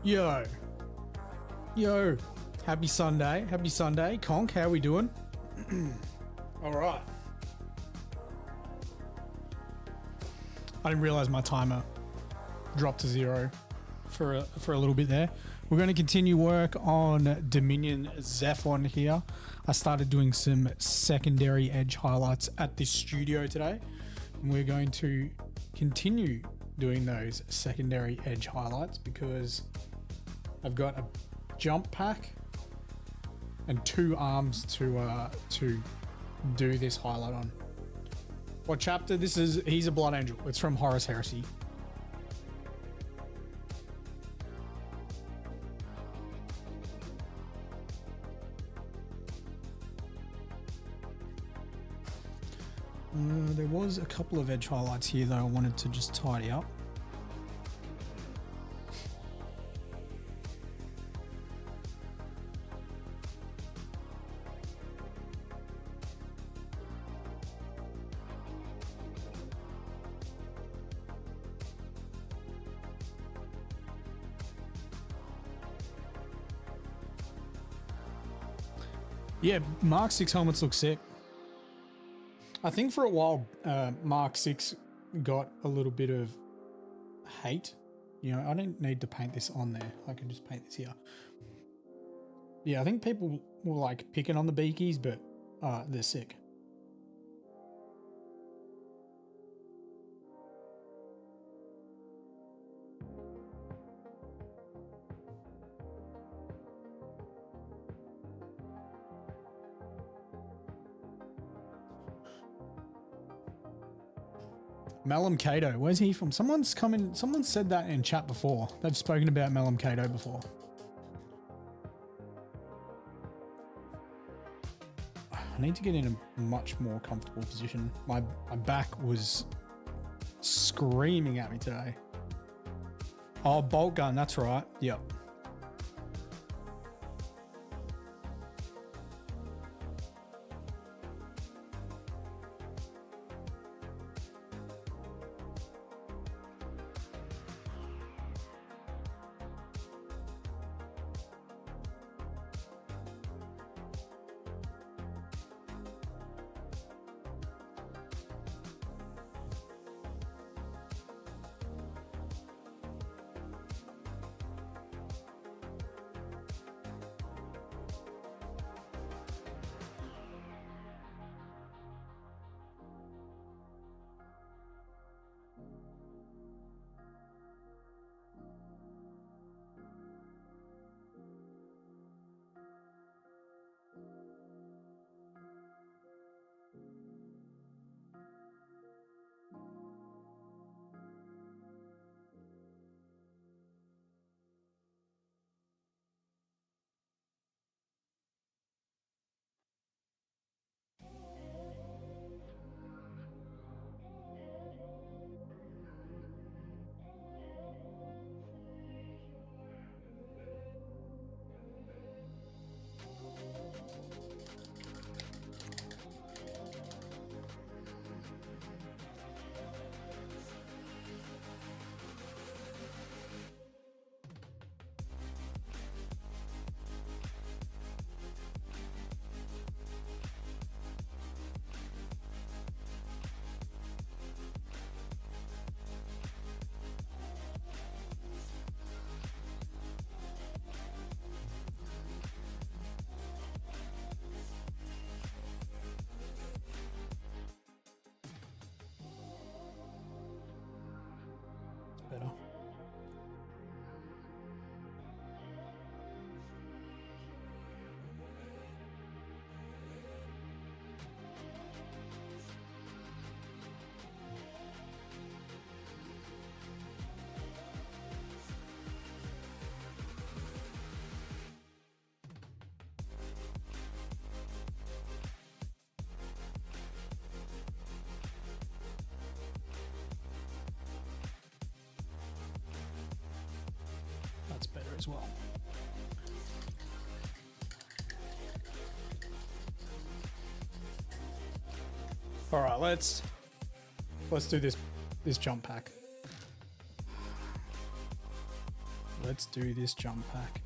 Yo. Yo. Happy Sunday. Happy Sunday. Conk, how we doing? All right. I didn't realize my timer dropped to 0 for a little bit there. We're going to continue work on Dominion Zephon here. I started doing some secondary edge highlights at this studio today, and we're going to continue doing those secondary edge highlights because I've got a jump pack and 2 arms to do this highlight on. What chapter? He's a Blood Angel. It's from Horus Heresy. There was a couple of edge highlights here that I wanted to just tidy up. Yeah, Mark 6 helmets look sick. I think for a while, Mark 6 got a little bit of hate. You know, I don't need to paint this on there. I can just paint this here. Yeah, I think people were like picking on the beakies, but they're sick. Malum Cato, where's he from? Someone said that in chat before. They've spoken about Malum Cato before. I need to get in a much more comfortable position. My back was screaming at me today. Oh, bolt gun, that's right. Yep. Better. That's better as well. All right, let's do this jump pack. let's do this jump pack.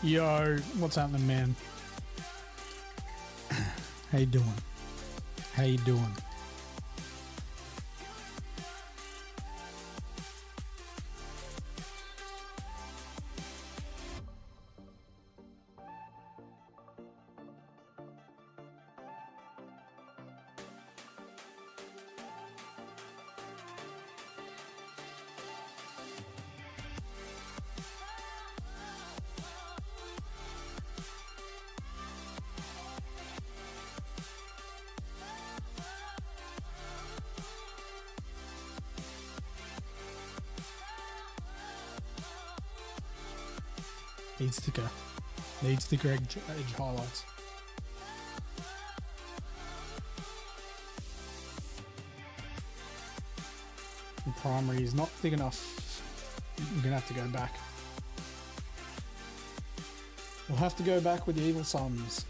Yo, what's happening, man? How you doing? How you doing? Need sticker. Need sticker edge highlights. The primary is not thick enough. We're gonna have to go back. We'll have to go back with the evil sums.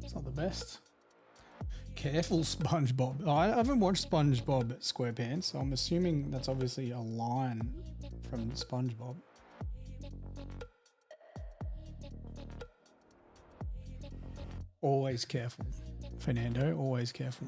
It's not the best. Careful, SpongeBob. Oh, I haven't watched SpongeBob SquarePants, so I'm assuming that's obviously a line from SpongeBob. Always careful, Fernando. Always careful.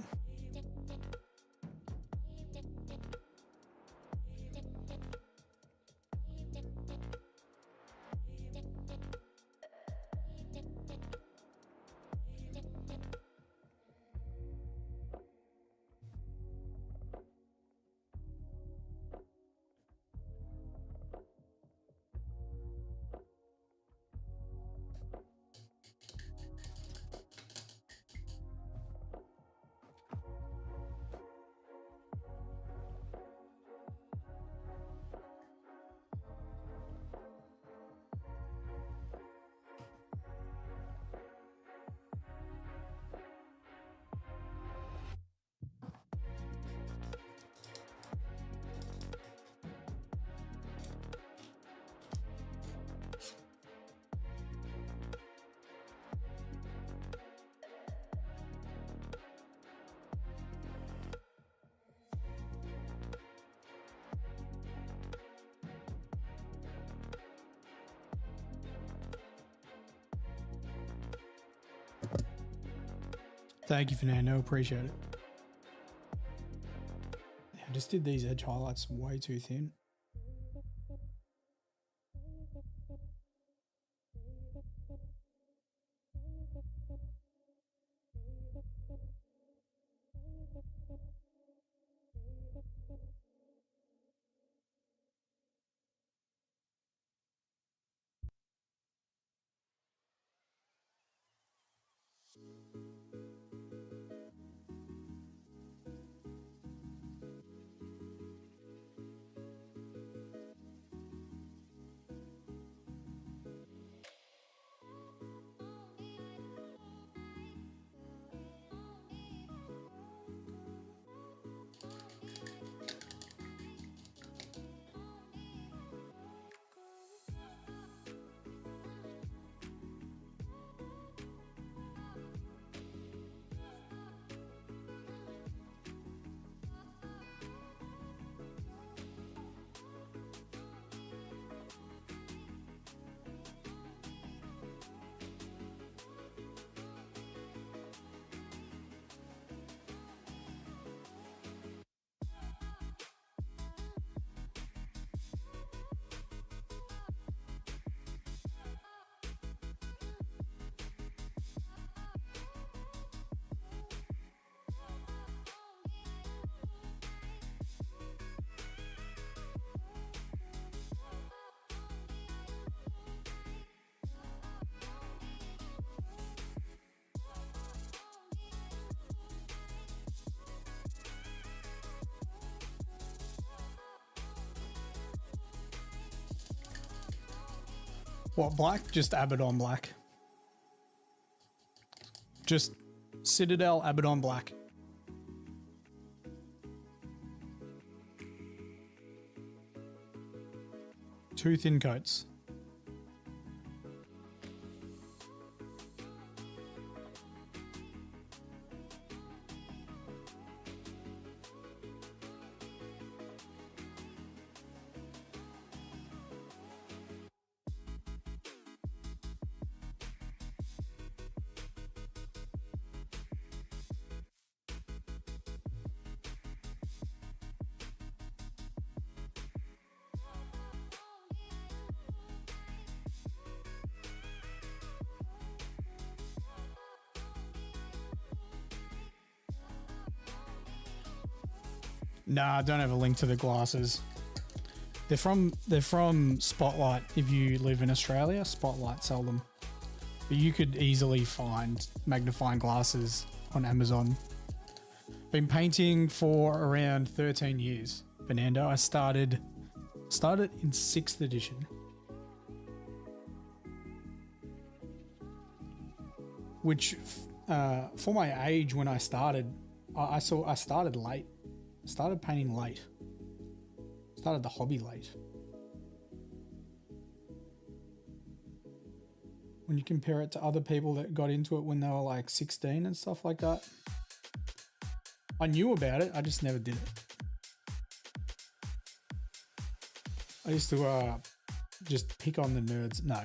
Thank you, Fernando. Appreciate it. Yeah, I just did these edge highlights way too thin. What, black? Just Abaddon black. Just Citadel Abaddon black. Two thin coats. Nah, I don't have a link to the glasses. They're from Spotlight. If you live in Australia, Spotlight sell them. But you could easily find magnifying glasses on Amazon. Been painting for around 13 years, Fernando. I started in 6th edition. Which, for my age when I started, I started late. Started painting late. Started the hobby late. when you compare it to other people that got into it when they were like 16 and stuff like that. I knew about it, I just never did it. I used to just pick on the nerds. No,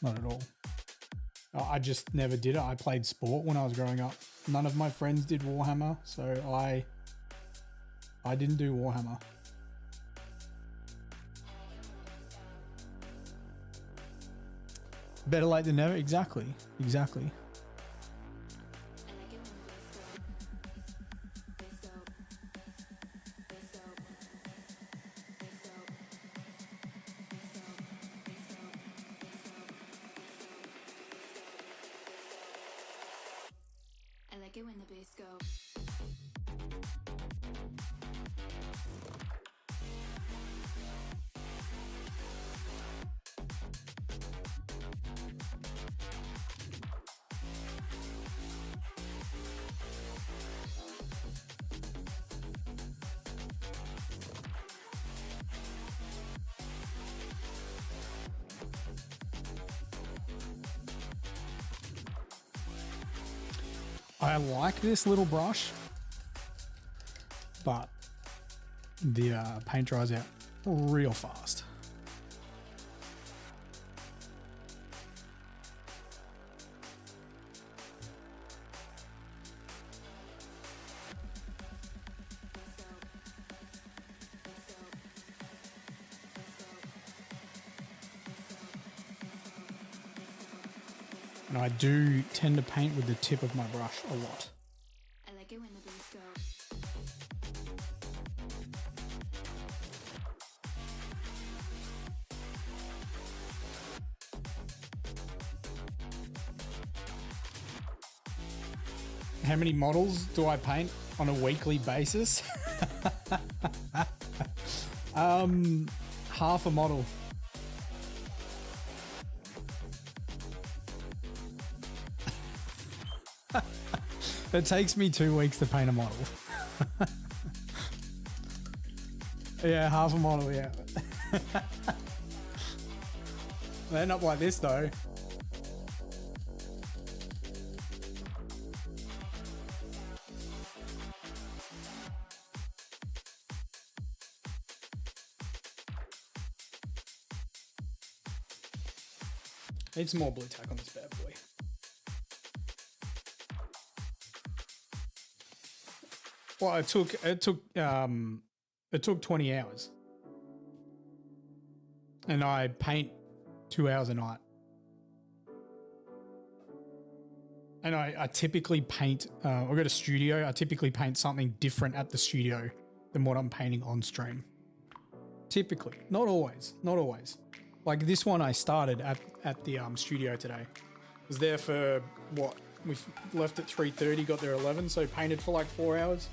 not at all. I just never did it. I played sport when I was growing up. None of my friends did Warhammer, so I didn't do Warhammer. Better late than never. Exactly. Exactly. I like it when the bass go. I like this little brush, but the paint dries out real fast. And I do tend to paint with the tip of my brush a lot. I like it when the bass go. How many models do I paint on a weekly basis? Half a model. It takes me 2 weeks to paint a model. Yeah, half a model, yeah. They end up like this though. Need some more blue tack on this bad boy. Well, it took 20 hours, and I paint 2 hours a night. And I typically paint. I've got a studio. I typically paint something different at the studio than what I'm painting on stream. Typically, not always, not always. Like this one, I started at the studio today. Was there for what? We left at 3:30, got there 11, so painted for like 4 hours.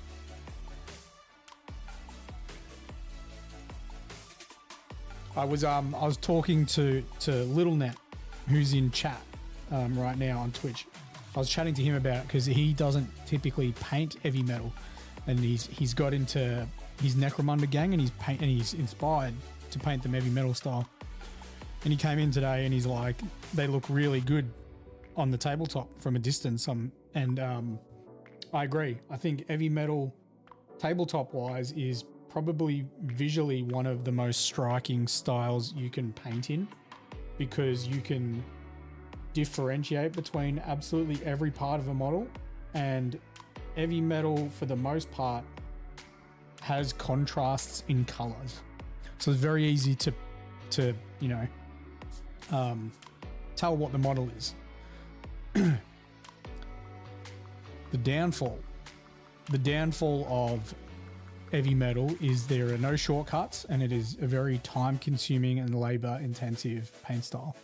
I was talking to Little Net, who's in chat right now on Twitch. I was chatting to him about it because he doesn't typically paint heavy metal, and he's got into his Necromunda gang, and he's inspired to paint them heavy metal style. And he came in today and he's like, they look really good on the tabletop from a distance. I agree. I think heavy metal tabletop wise is probably visually one of the most striking styles you can paint in, because you can differentiate between absolutely every part of a model, and heavy metal for the most part has contrasts in colors, so it's very easy to tell what the model is. The downfall of heavy metal is there are no shortcuts, and it is a very time consuming and labor intensive paint style.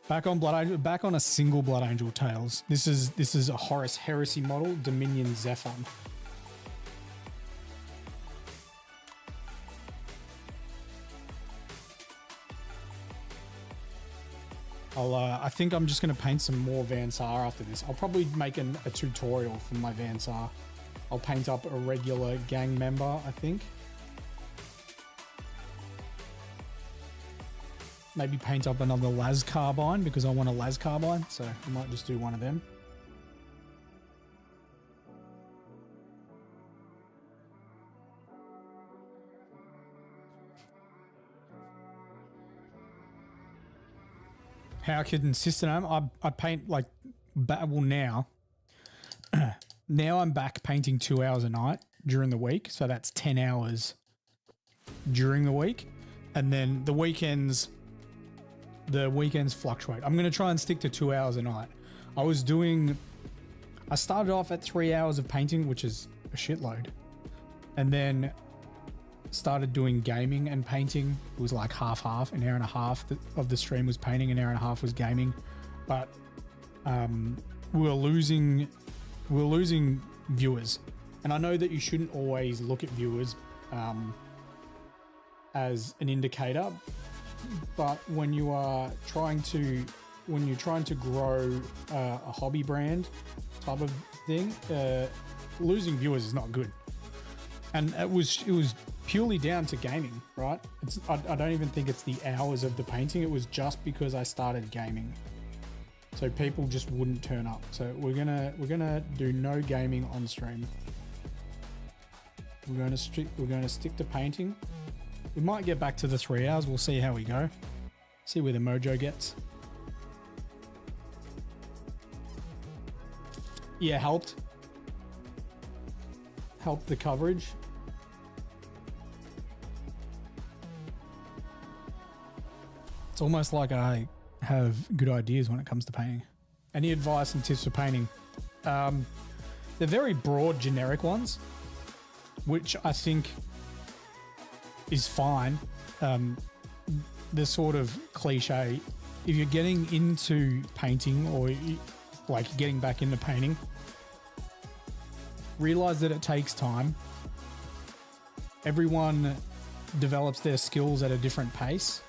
Back on a single Blood Angel Tales. This is a Horus Heresy model, Dominion Zephon. I think I'm just going to paint some more Van Sar after this. I'll probably make a tutorial from my Van Sar. I'll paint up a regular gang member, I think. maybe paint up another las carbine because I want a las carbine, so I might just do one of them. How consistent I am? I paint like, well now I'm back painting 2 hours a night during the week, so that's 10 hours during the week, and then the weekends fluctuate. I'm going to try and stick to 2 hours a night. I started off at 3 hours of painting, which is a shitload, and then started doing gaming and painting. It was like half, an hour and a half of the stream was painting, an hour and a half was gaming, but we were losing viewers. And I know that you shouldn't always look at viewers as an indicator, but when you're trying to grow a hobby brand type of thing, losing viewers is not good. And it was purely down to gaming, right? I don't even think it's the hours of the painting. It was just because I started gaming, so people just wouldn't turn up. So we're gonna do no gaming on stream. We're gonna stick to painting. We might get back to the 3 hours. We'll see how we go. See where the mojo gets. Yeah, helped the coverage. It's almost like I have good ideas when it comes to painting. Any advice and tips for painting? They're very broad, generic ones, which I think is fine. The sort of cliche, if you're getting into painting or like getting back into painting, realize that it takes time. Everyone develops their skills at a different pace.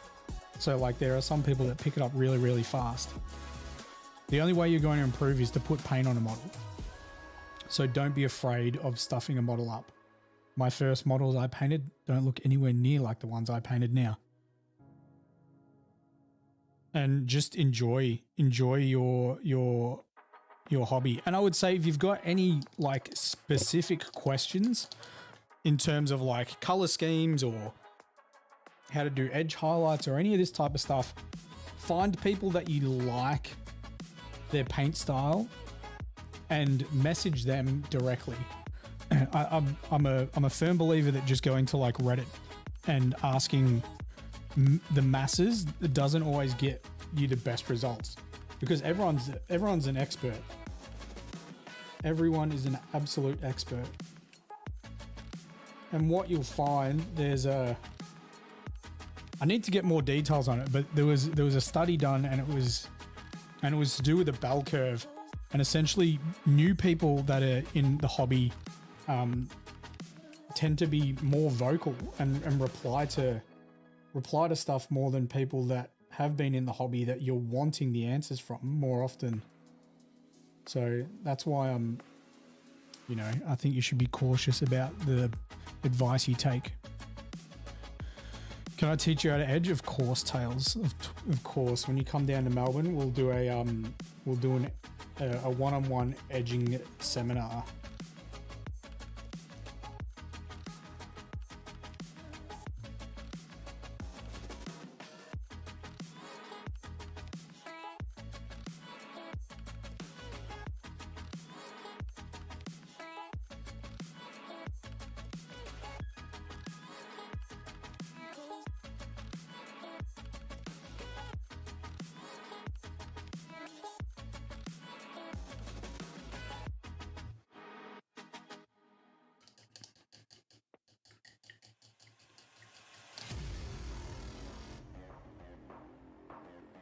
So like there are some people that pick it up really, really fast. The only way you're going to improve is to put paint on a model. So don't be afraid of stuffing a model up. My first models I painted don't look anywhere near like the ones I painted now. And just enjoy your hobby. And I would say if you've got any like specific questions in terms of like color schemes or how to do edge highlights or any of this type of stuff, find people that you like their paint style and message them directly. I'm a firm believer that just going to like Reddit and asking the masses doesn't always get you the best results, because everyone's an expert. Everyone is an absolute expert. And what you'll find, I need to get more details on it, but there was a study done, and it was to do with a bell curve, and essentially new people that are in the hobby tend to be more vocal and reply to stuff more than people that have been in the hobby that you're wanting the answers from more often. So that's why I think you should be cautious about the advice you take. Can I teach you how to edge? Of course, Tails. Of course. When you come down to Melbourne, we'll do a one-on-one edging seminar.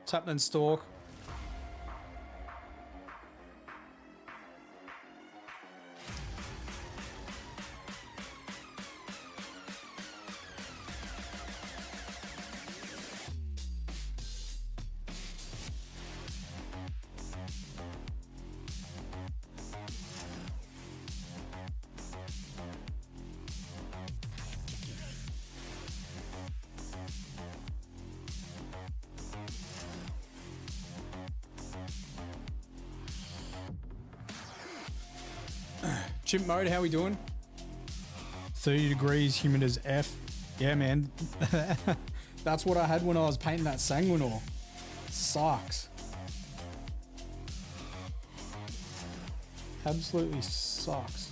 What's happening, Stork? Chimp mode, how we doing? 30 degrees, humid as F. Yeah, man. That's what I had when I was painting that Sanguinor. Sucks. Absolutely sucks.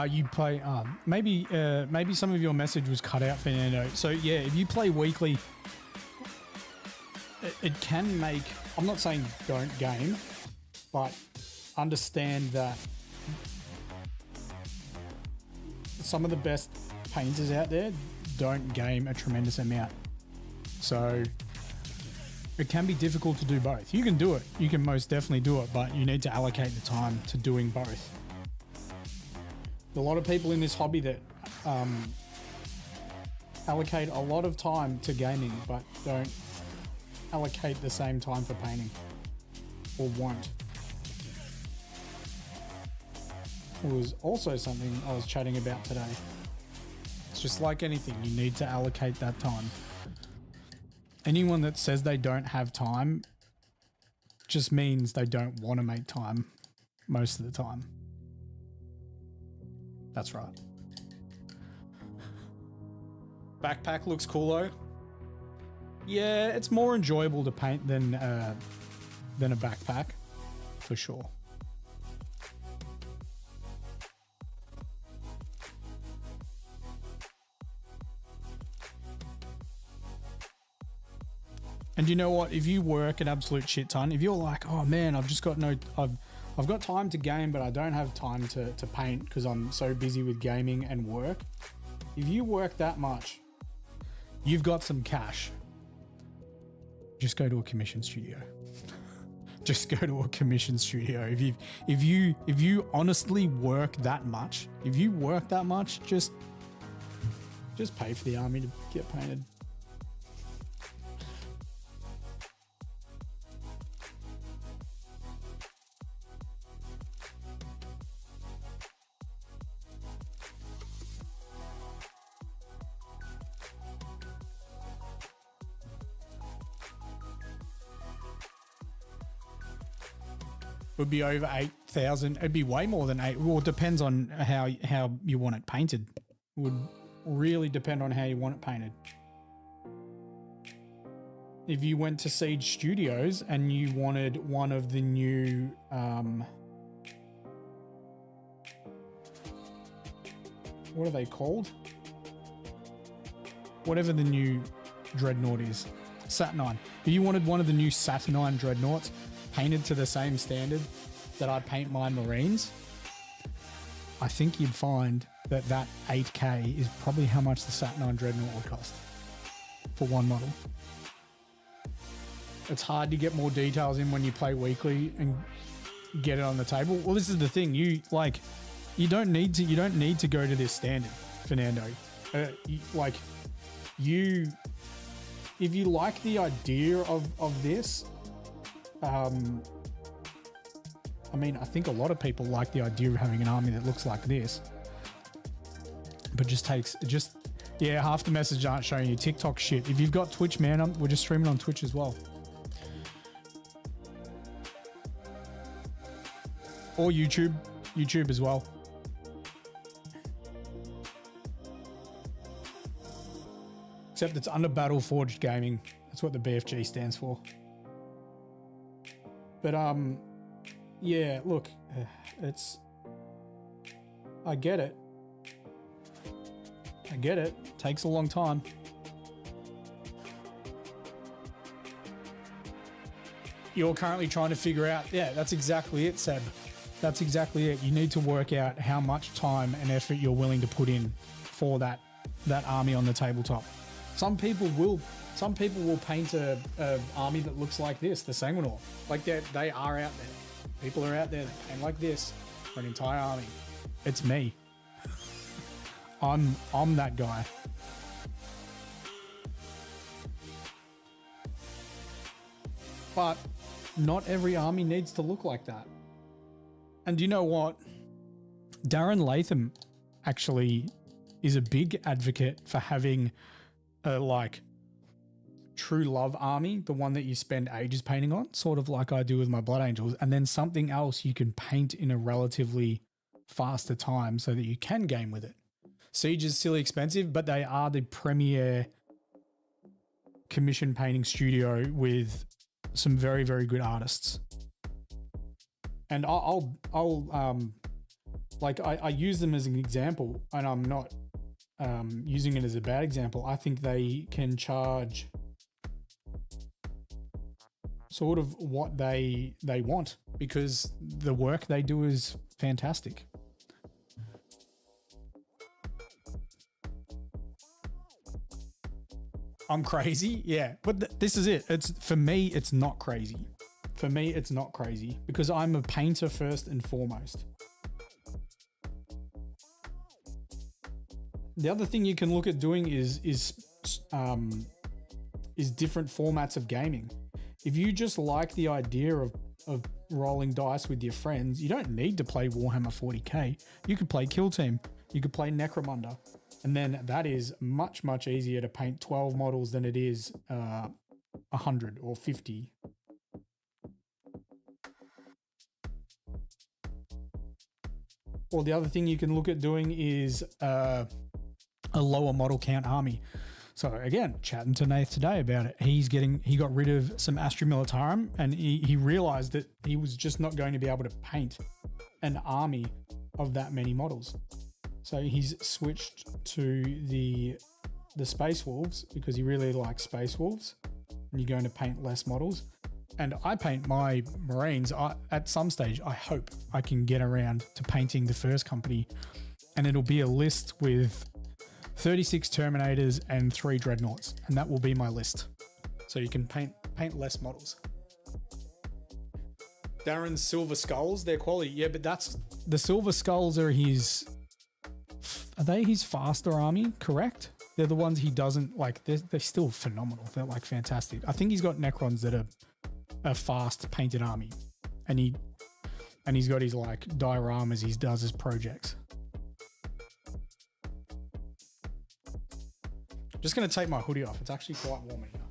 You play, maybe some of your message was cut out, Fernando. So yeah, if you play weekly, it can make, I'm not saying don't game, but understand that some of the best painters out there don't game a tremendous amount. So it can be difficult to do both. You can do it. You can most definitely do it, but you need to allocate the time to doing both. A lot of people in this hobby that allocate a lot of time to gaming, but don't allocate the same time for painting, or won't. It was also something I was chatting about today. It's just like anything, you need to allocate that time. Anyone that says they don't have time just means they don't want to make time most of the time. That's right. Backpack looks cool though. Yeah, it's more enjoyable to paint than a backpack, for sure. And you know what? If you work an absolute shit ton, if you're like, oh man, I've got time to game, but I don't have time to paint because I'm so busy with gaming and work. If you work that much, you've got some cash. Just go to a commission studio. Just go to a commission studio. If you honestly work that much, just pay for the army to get painted. Would be over 8,000. It'd be way more than 8. Well, it depends on how you want it painted. Would really depend on how you want it painted. If you went to Siege Studios and you wanted one of the new what are they called? Whatever the new Dreadnought is. Saturnine. If you wanted one of the new Saturnine Dreadnoughts painted to the same standard that I paint my Marines, I think you'd find that 8K is probably how much the Saturnine Dreadnought would cost for one model. It's hard to get more details in when you play weekly and get it on the table. Well, this is the thing. You don't need to go to this standard, Fernando. If you like the idea of this, I mean, I think a lot of people like the idea of having an army that looks like this, but half the messages aren't showing you TikTok shit. If you've got Twitch, man, we're just streaming on Twitch as well. Or YouTube as well. Except it's under Battleforged Gaming. That's what the BFG stands for. But yeah, look, I get it. It takes a long time. You're currently trying to figure out, yeah, that's exactly it, Seb. That's exactly it. You need to work out how much time and effort you're willing to put in for that army on the tabletop. Some people will paint a army that looks like this, the Sanguinor. Like they are out there. People are out there that paint like this for an entire army. It's me. I'm that guy. But not every army needs to look like that. And you know what? Darren Latham actually is a big advocate for having a like true love army, the one that you spend ages painting on, sort of like I do with my Blood Angels, and then something else you can paint in a relatively faster time so that you can game with it. Siege is silly expensive, but they are the premier commission painting studio with some very, very good artists. And I'll I use them as an example, and I'm not using it as a bad example. I think they can charge sort of what they want because the work they do is fantastic. I'm crazy, yeah, but this is it. It's for me, it's not crazy. For me, it's not crazy because I'm a painter first and foremost. The other thing you can look at doing is different formats of gaming. If you just like the idea of rolling dice with your friends, you don't need to play Warhammer 40k. You could play Kill Team. You could play Necromunda. And then that is much, much easier to paint 12 models than it is 100 or 50. Or the other thing you can look at doing is a lower model count army. So again, chatting to Nath today about it. He got rid of some Astra Militarum, and he realized that he was just not going to be able to paint an army of that many models. So he's switched to the Space Wolves because he really likes Space Wolves, and you're going to paint less models. And I paint my Marines. At some stage, I hope I can get around to painting the first company, and it'll be a list with 36 Terminators and 3 Dreadnoughts, and that will be my list. So you can paint less models. Darren's Silver Skulls, they're quality. Yeah, but that's the Silver Skulls are his faster army, correct? They're the ones he doesn't like. They're still phenomenal. They're like fantastic. I think he's got Necrons that are a fast painted army, and he's got his like dioramas he does his projects. Just going to take my hoodie off. It's actually quite warm in here.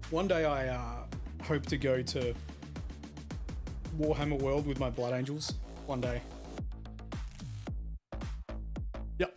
One day I hope to go to Warhammer World with my Blood Angels. One day. Yep.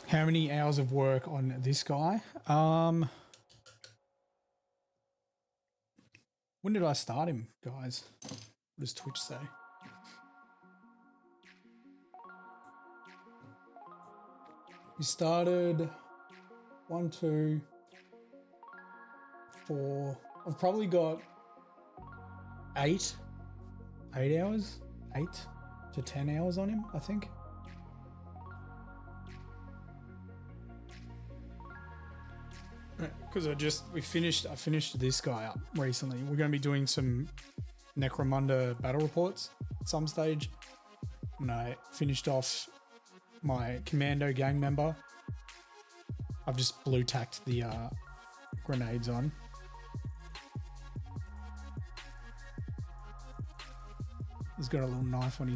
How many hours of work on this guy? When did I start him, guys? What does Twitch say? We started 1, 2, 4. I've probably got 8 hours, 8 to 10 hours on him, I think. Because I finished this guy up recently. We're going to be doing some Necromunda battle reports at some stage. And I finished off my commando gang member. I've just blue tacked the grenades on. He's got a little knife on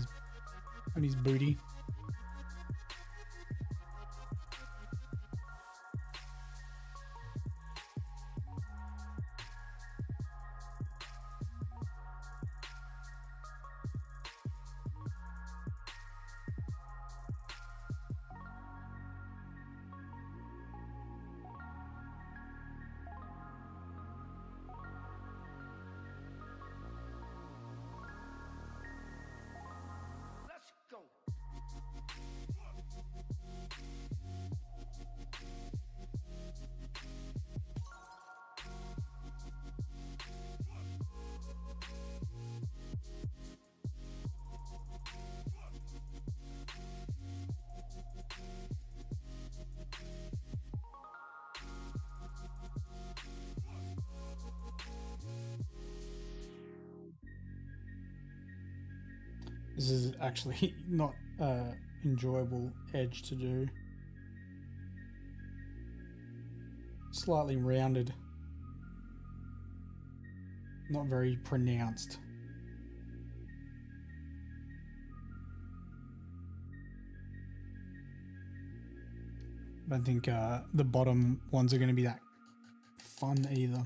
his booty. This is actually not enjoyable edge to do. Slightly rounded. Not very pronounced. I don't think the bottom ones are going to be that fun either.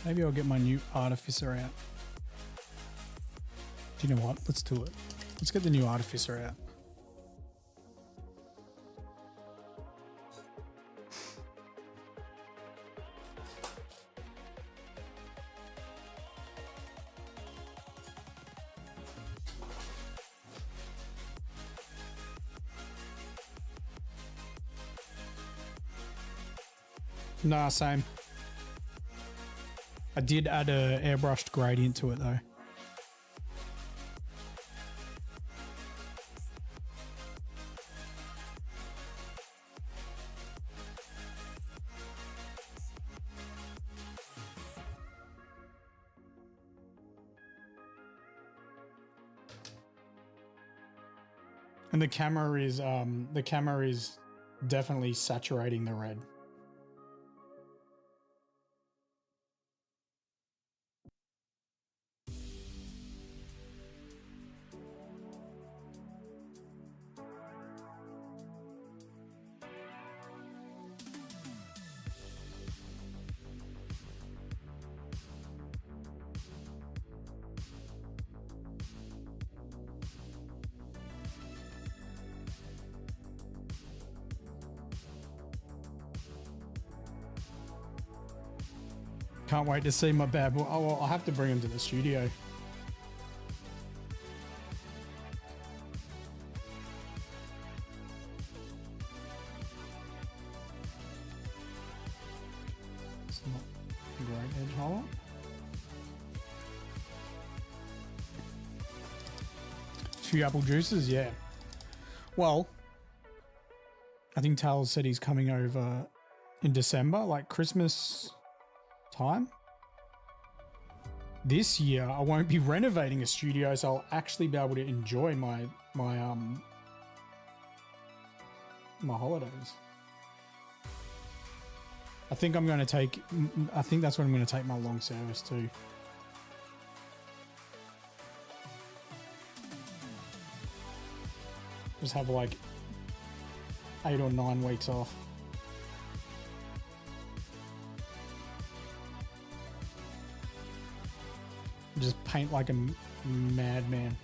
Maybe I'll get my new Artificer out. Do you know what? Let's do it. Let's get the new Artificer out. Nah, same. I did add a airbrushed gradient to it though. And the camera is definitely saturating the red. Can't wait to see my bad boy. Oh, well, I'll have to bring him to the studio. It's not a great edge highlight. Few apple juices, yeah. Well, I think Tales said he's coming over in December, like Christmas time. This year I won't be renovating a studio, so I'll actually be able to enjoy my holidays. I think I'm going to take, I think that's when I'm going to take my long service too. Just have like 8 or 9 weeks off. Just paint like a madman.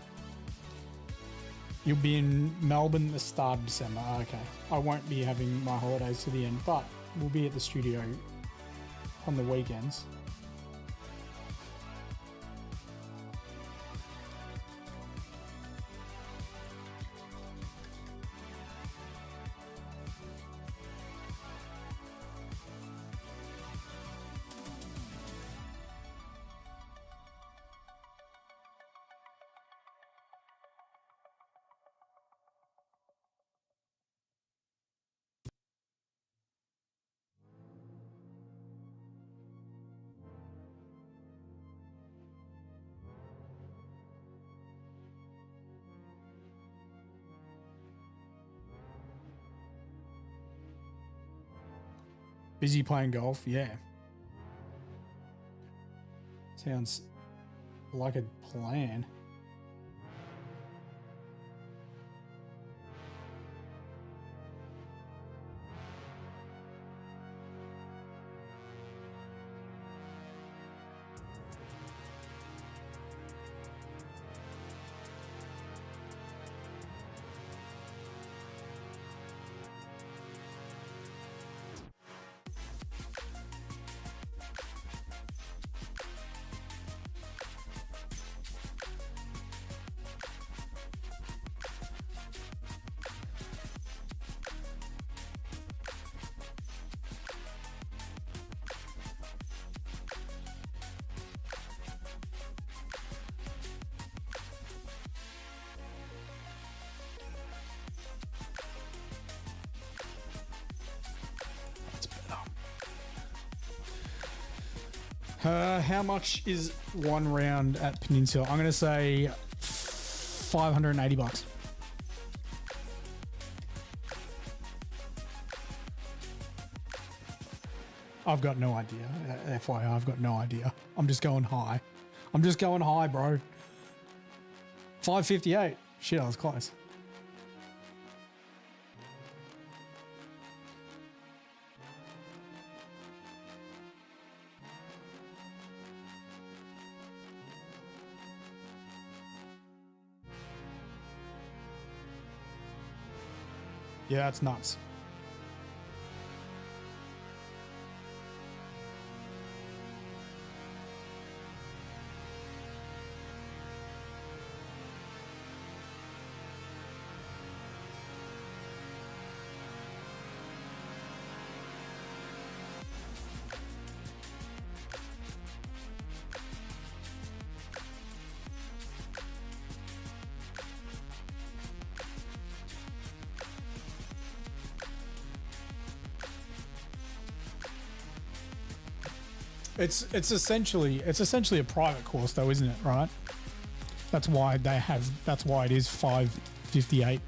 You'll be in Melbourne at the start of December. Okay. I won't be having my holidays to the end, but we'll be at the studio on the weekends. Busy playing golf? Yeah. Sounds like a plan. How much is one round at Peninsula? I'm going to say $580. I've got no idea. FYI, I've got no idea. I'm just going high. I'm just going high, bro. 558. Shit, I was close. Yeah, that's nuts. It's essentially a private course though, isn't it? Right? That's why it is 558.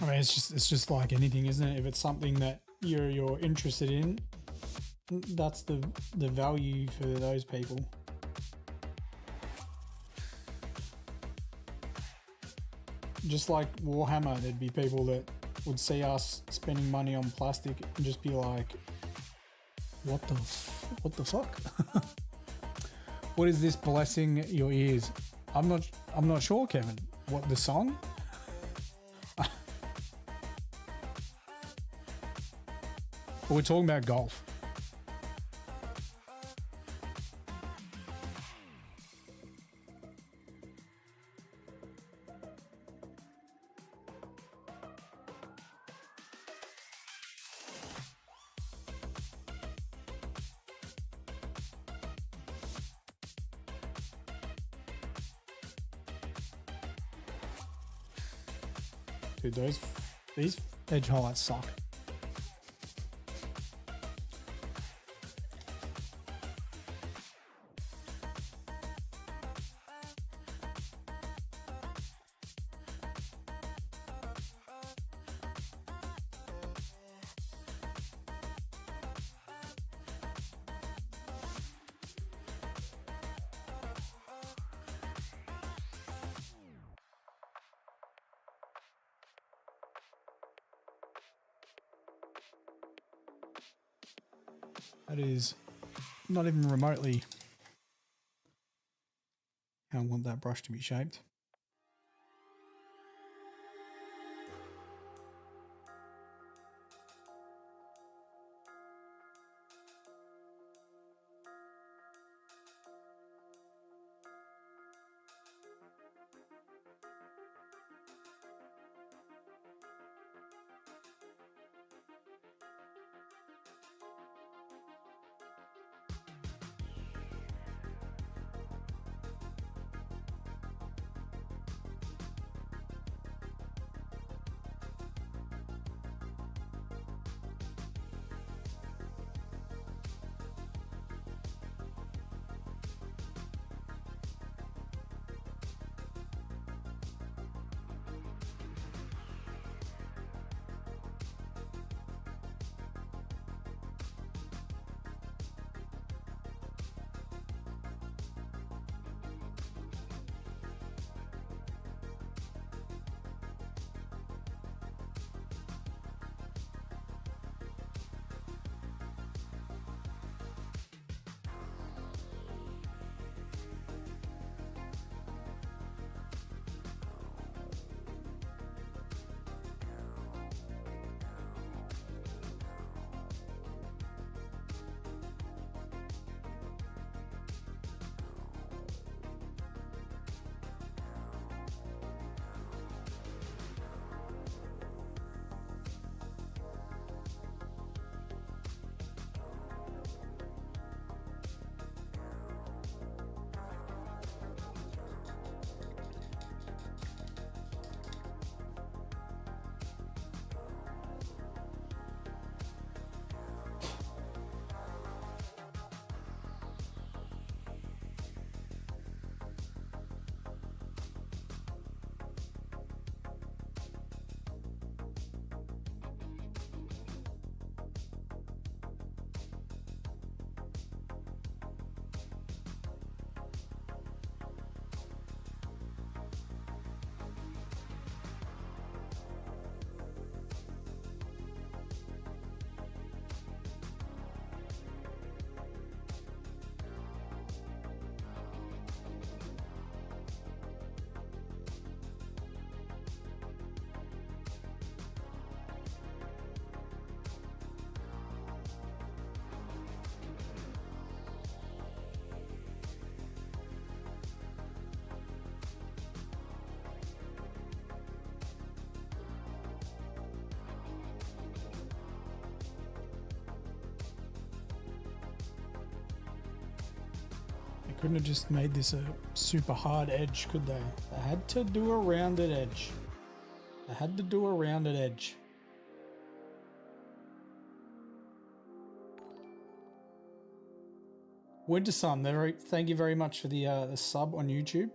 I mean, it's just like anything, isn't it? If it's something that you're interested in, that's the value for those people. Just like Warhammer, there'd be people that would see us spending money on plastic and just be like, what the fuck? What is this blessing your ears? I'm not sure, Kevin. What, the song? But we're talking about golf. Dude, these edge highlights suck. That is not even remotely how I want that brush to be shaped. Couldn't have just made this a super hard edge, could they? They had to do a rounded edge. They had to do a rounded edge. Winter Sun, thank you very much for the sub on YouTube.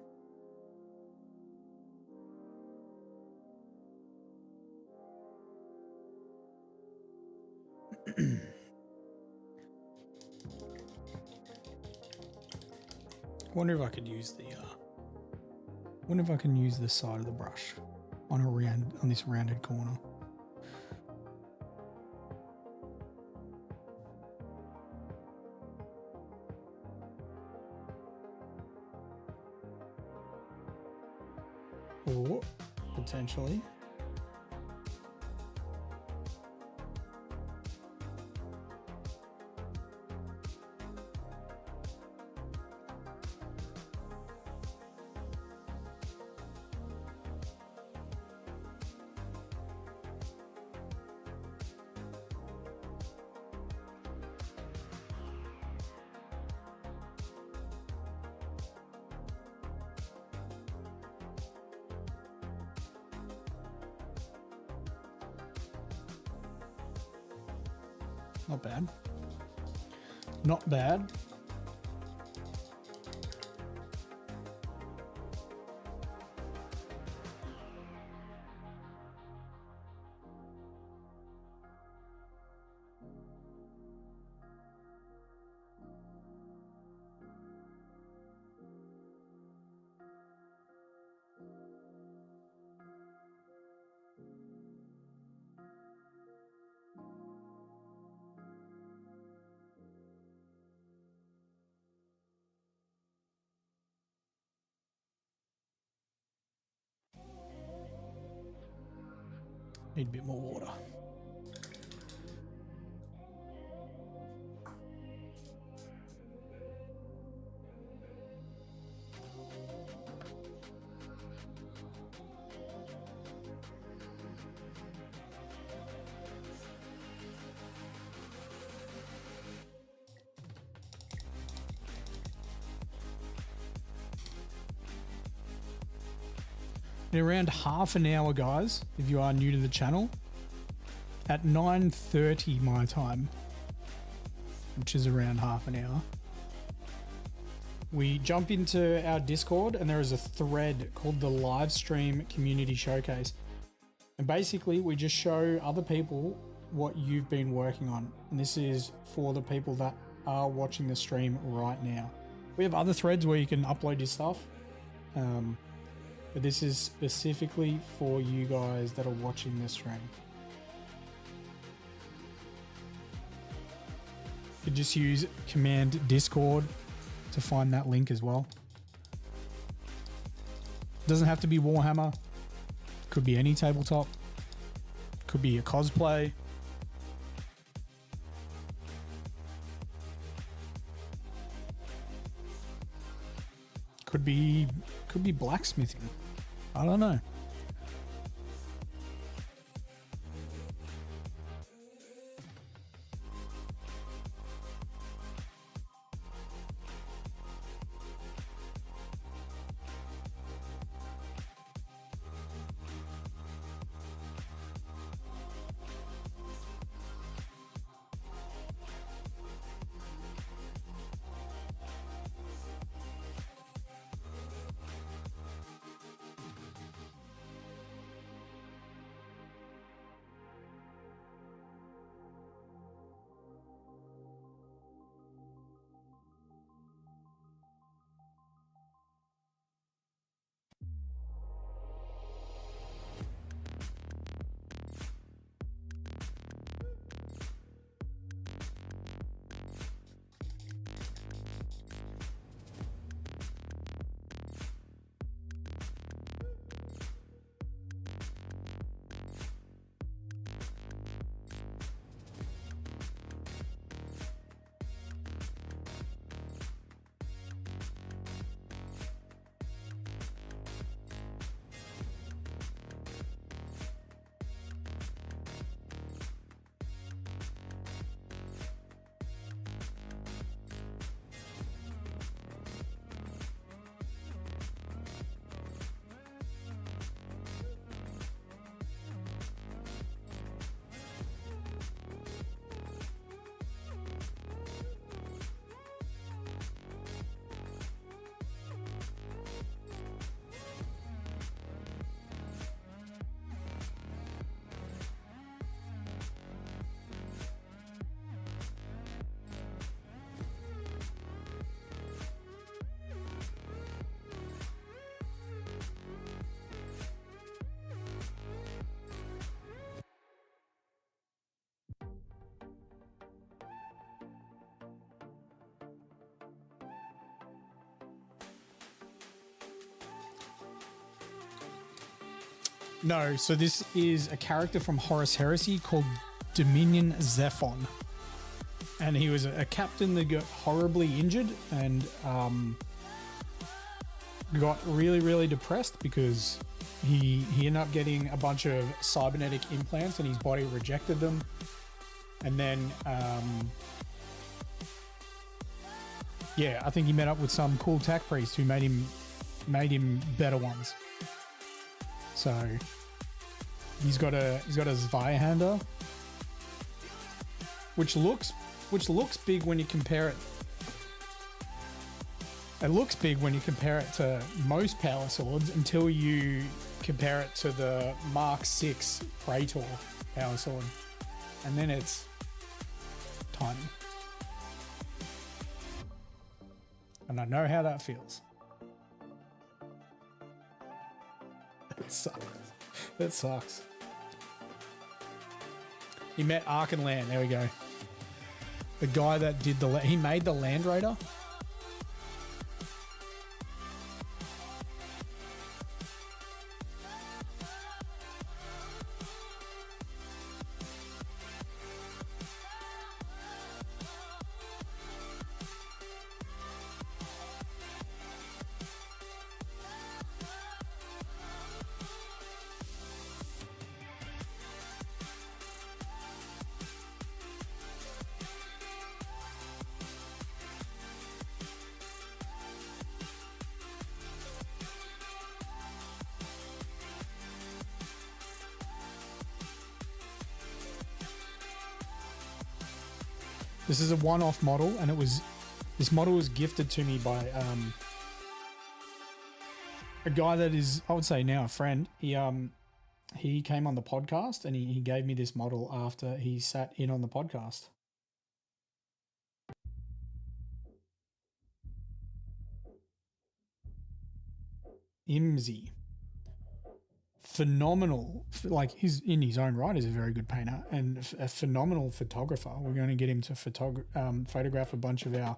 Wonder if I could use wonder if I can use the side of the brush on this rounded corner. Or potentially. Not bad. Not bad. Need a bit more water. In around half an hour, guys, if you are new to the channel, at 9:30 my time, which is around half an hour, we jump into our Discord and there is a thread called the live stream community showcase. And basically we just show other people what you've been working on. And this is for the people that are watching the stream right now. We have other threads where you can upload your stuff. But this is specifically for you guys that are watching this stream. You could just use command Discord to find that link as well. Doesn't have to be Warhammer. Could be any tabletop. Could be a cosplay. Could be blacksmithing. I don't know. No, so this is a character from Horus Heresy called Dominion Zephon. And he was a captain that got horribly injured and got really, really depressed because he ended up getting a bunch of cybernetic implants and his body rejected them. And then, yeah, I think he met up with some cool tech priest who made him better ones. So he's got a Zweihander, which looks big when you compare it. It looks big when you compare it to most power swords until you compare it to the Mark 6 Praetor power sword, and then it's tiny. And I know how that feels. It sucks. That sucks. He met Arkenland. There we go. The guy that did he made the Land Raider. This is a one-off model, and this model was gifted to me by a guy that is, I would say now, a friend. He came on the podcast, and he gave me this model after he sat in on the podcast. Imzi. Phenomenal, like he's in his own right is a very good painter and a phenomenal photographer. We're going to get him to photograph a bunch of our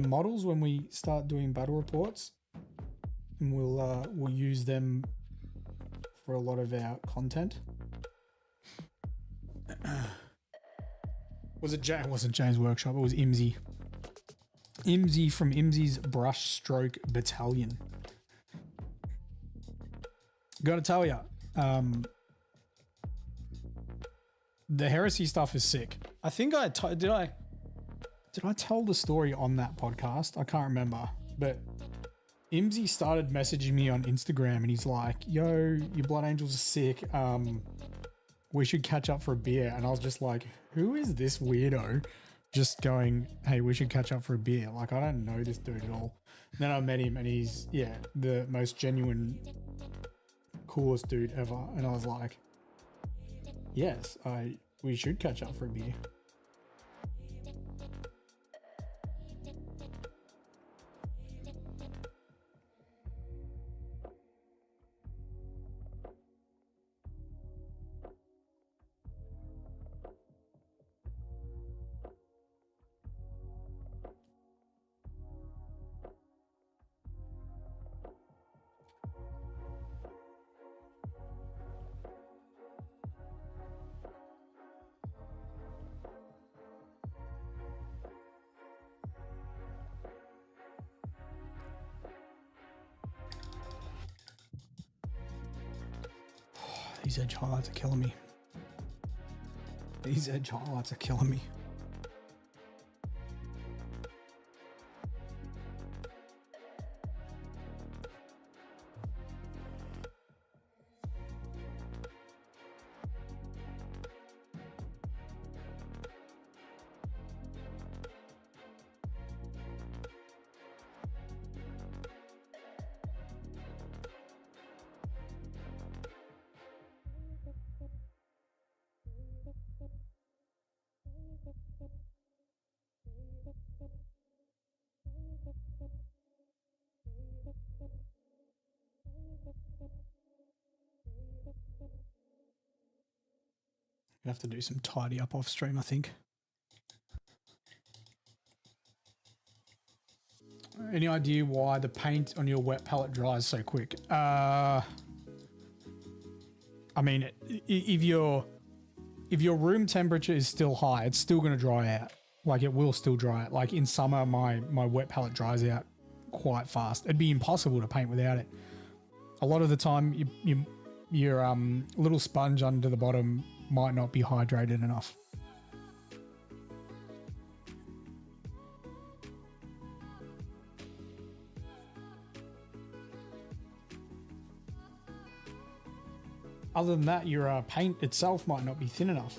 models when we start doing battle reports, and we'll use them for a lot of our content. It wasn't James Workshop, it was Imzi. Imzi from Imzi's Brushstroke Battalion. Gotta tell you, the Heresy stuff is sick. I think did I tell the story on that podcast? I can't remember, but Imzi started messaging me on Instagram, and he's like, "Yo, your Blood Angels are sick. We should catch up for a beer." And I was just like, "Who is this weirdo?" Just going, "Hey, we should catch up for a beer." Like, I don't know this dude at all. And then I met him, and he's the most genuine, coolest dude ever. And I was like, yes, we should catch up for a beer. These edge highlights are killing me. These edge highlights are killing me. Gonna have to do some tidy up off stream, I think. Any idea why the paint on your wet palette dries so quick? I mean, if your room temperature is still high, it's still going to dry out. Like, it will still dry out. Like in summer, my wet palette dries out quite fast. It'd be impossible to paint without it. A lot of the time, your little sponge under the bottom might not be hydrated enough. Other than that, your paint itself might not be thin enough.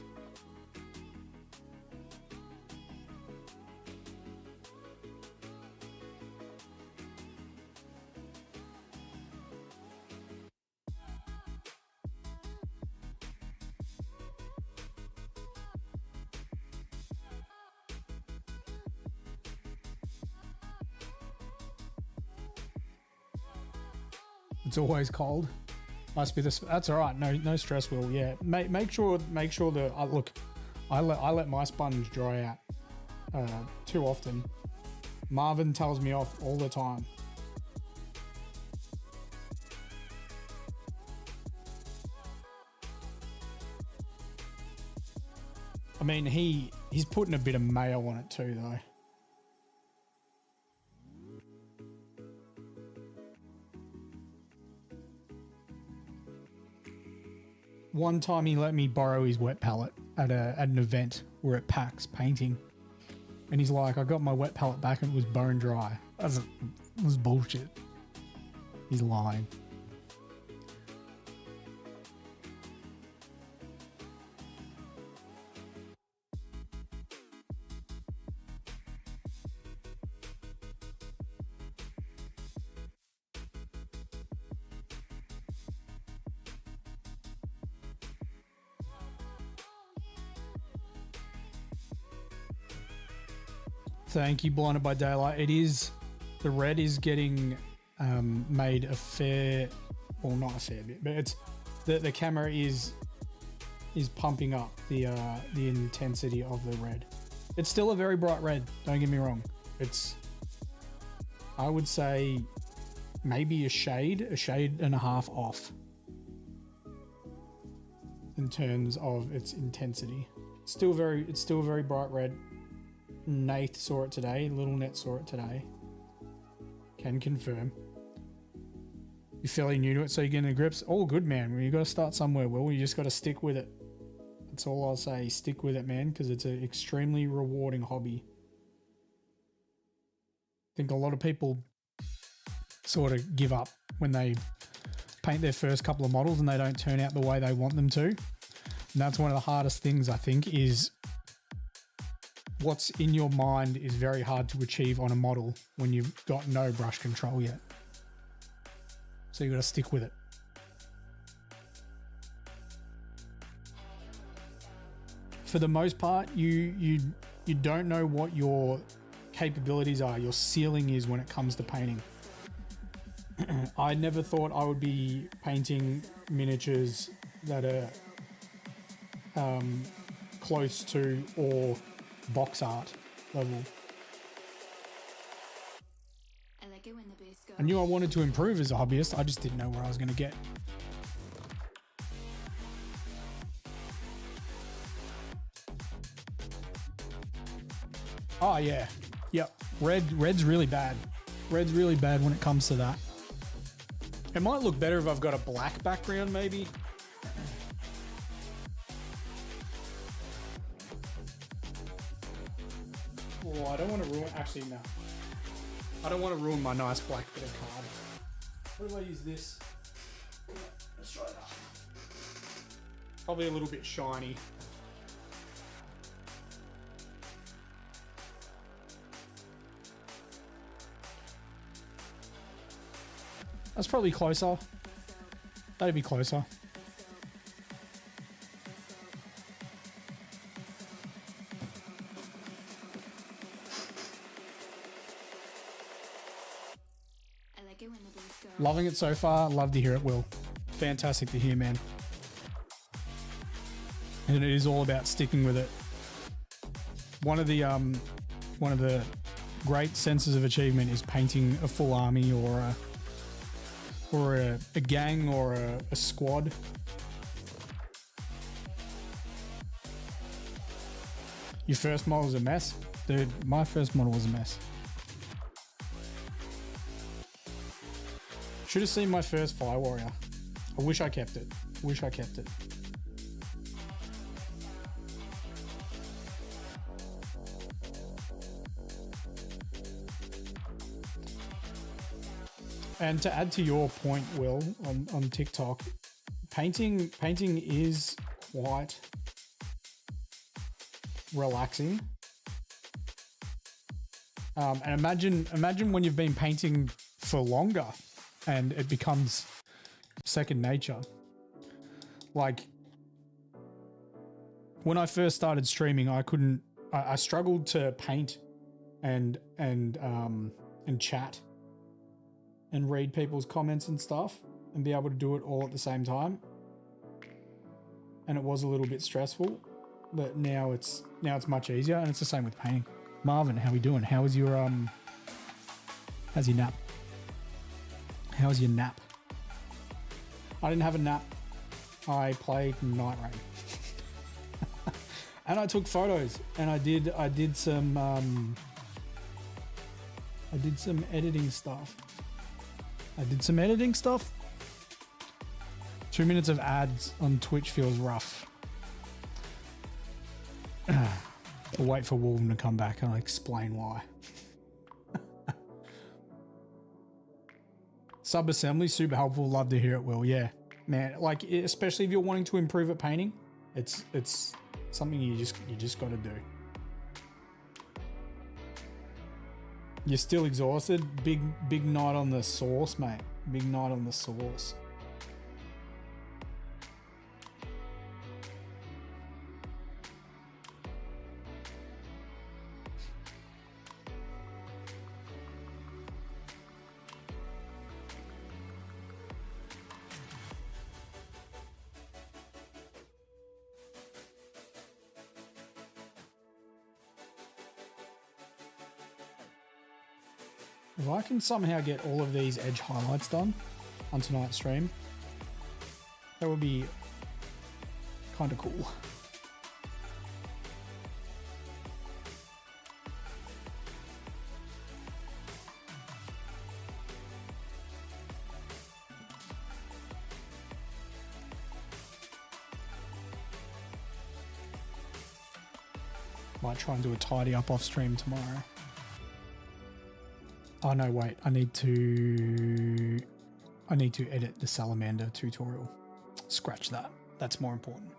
It's always cold. Must be this. That's all right. No stress, Will. Yeah. Make sure the look. I let my sponge dry out too often. Marvin tells me off all the time. I mean, he's putting a bit of mayo on it too, though. One time he let me borrow his wet palette at an event. We're at PAX painting. And he's like, I got my wet palette back and it was bone dry. That was bullshit. He's lying. Thank you, Blinded by Daylight. It is, the red is getting made a fair, well, not a fair bit, but it's the camera is pumping up the intensity of the red. It's still a very bright red. Don't get me wrong. It's, I would say, maybe a shade and a half off in terms of its intensity. It's still very bright red. Nath saw it today. Little Net saw it today. Can confirm. You're fairly new to it, so you're getting the grips. All good, man. You got to start somewhere, Will. You just got to stick with it. That's all I'll say. Stick with it, man, because it's an extremely rewarding hobby. I think a lot of people sort of give up when they paint their first couple of models and they don't turn out the way they want them to. And that's one of the hardest things, I think, is what's in your mind is very hard to achieve on a model when you've got no brush control yet. So you got to stick with it. For the most part, you don't know what your capabilities are, your ceiling is when it comes to painting. I never thought I would be painting miniatures that are close to or box art level. I like it when the bass goes. I knew I wanted to improve as a hobbyist. I just didn't know where I was going to get. Oh yeah, yep. Red's really bad. Red's really bad when it comes to that. It might look better if I've got a black background, maybe. Oh, I don't want to ruin. Actually, no. I don't want to ruin my nice black bit of card. What if I use this? Let's try that. Probably a little bit shiny. That's probably closer. That'd be closer. I like it when the bass goes. Loving it so far. Love to hear it, Will. Fantastic to hear, man. And it is all about sticking with it. One of the great senses of achievement is painting a full army or a gang or a squad. Your first model was a mess? Dude, my first model was a mess. Should have seen my first Fire Warrior. I wish I kept it. Wish I kept it. And to add to your point, Will, on TikTok, painting is quite relaxing. And imagine when you've been painting for longer and it becomes second nature. Like when I first started streaming, I struggled to paint and chat and read people's comments and stuff. and be able to do it all at the same time. And it was a little bit stressful, but now it's much easier, and it's the same with painting. Marvin, how we doing? How's your nap? How's your nap? I didn't have a nap. I played Night Rain. And I took photos, and I did some editing stuff. 2 minutes of ads on Twitch feels rough. I'll wait for Wolven to come back and I'll explain why. Sub-assembly, super helpful. Love to hear it, Will. Yeah, man. Like, especially if you're wanting to improve at painting, it's something you just got to do. You're still exhausted. Big night on the sauce, mate. Big night on the sauce. If I can somehow get all of these edge highlights done on tonight's stream, that would be kind of cool. Might try and do a tidy up off stream tomorrow. Oh no, wait, I need to edit the salamander tutorial. Scratch that. That's more important.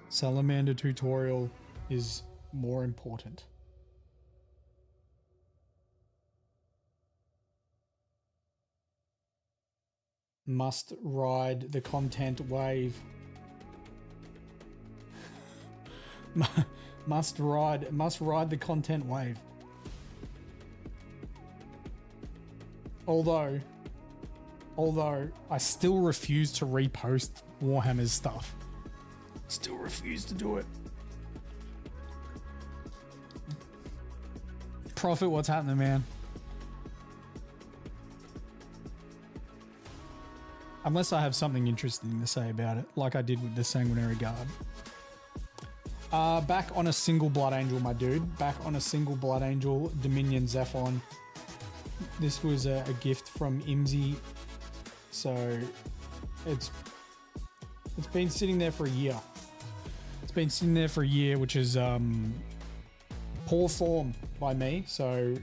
Salamander tutorial is more important. Must ride the content wave. must ride the content wave. Although I still refuse to repost Warhammer's stuff. Still refuse to do it. Prophet, what's happening, man? Unless I have something interesting to say about it, like I did with the Sanguinary Guard. Back on a single Blood Angel, my dude. Back on a single Blood Angel, Dominion Zephon. This was a gift from Imsy, so it's been sitting there for a year. It's been sitting there for a year, which is poor form by me. So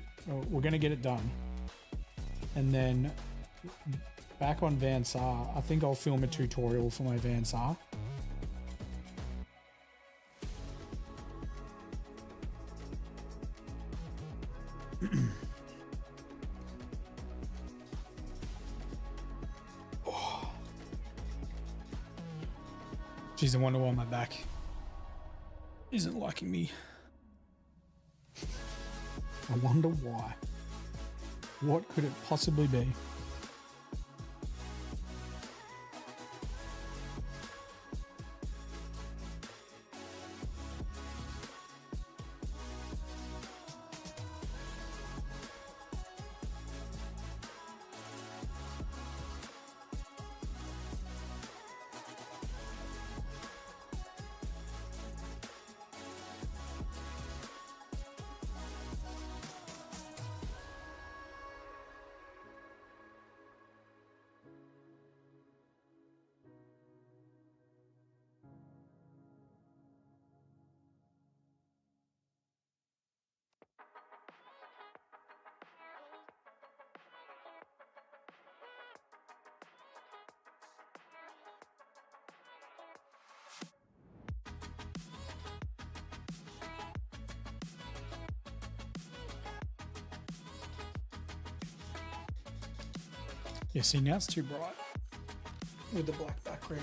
we're gonna get it done, and then back on Van Sar. I think I'll film a tutorial for my Van Sar. Geez, I wonder why my back isn't liking me. I wonder why. What could it possibly be? Yeah, see, now it's too bright with the black background.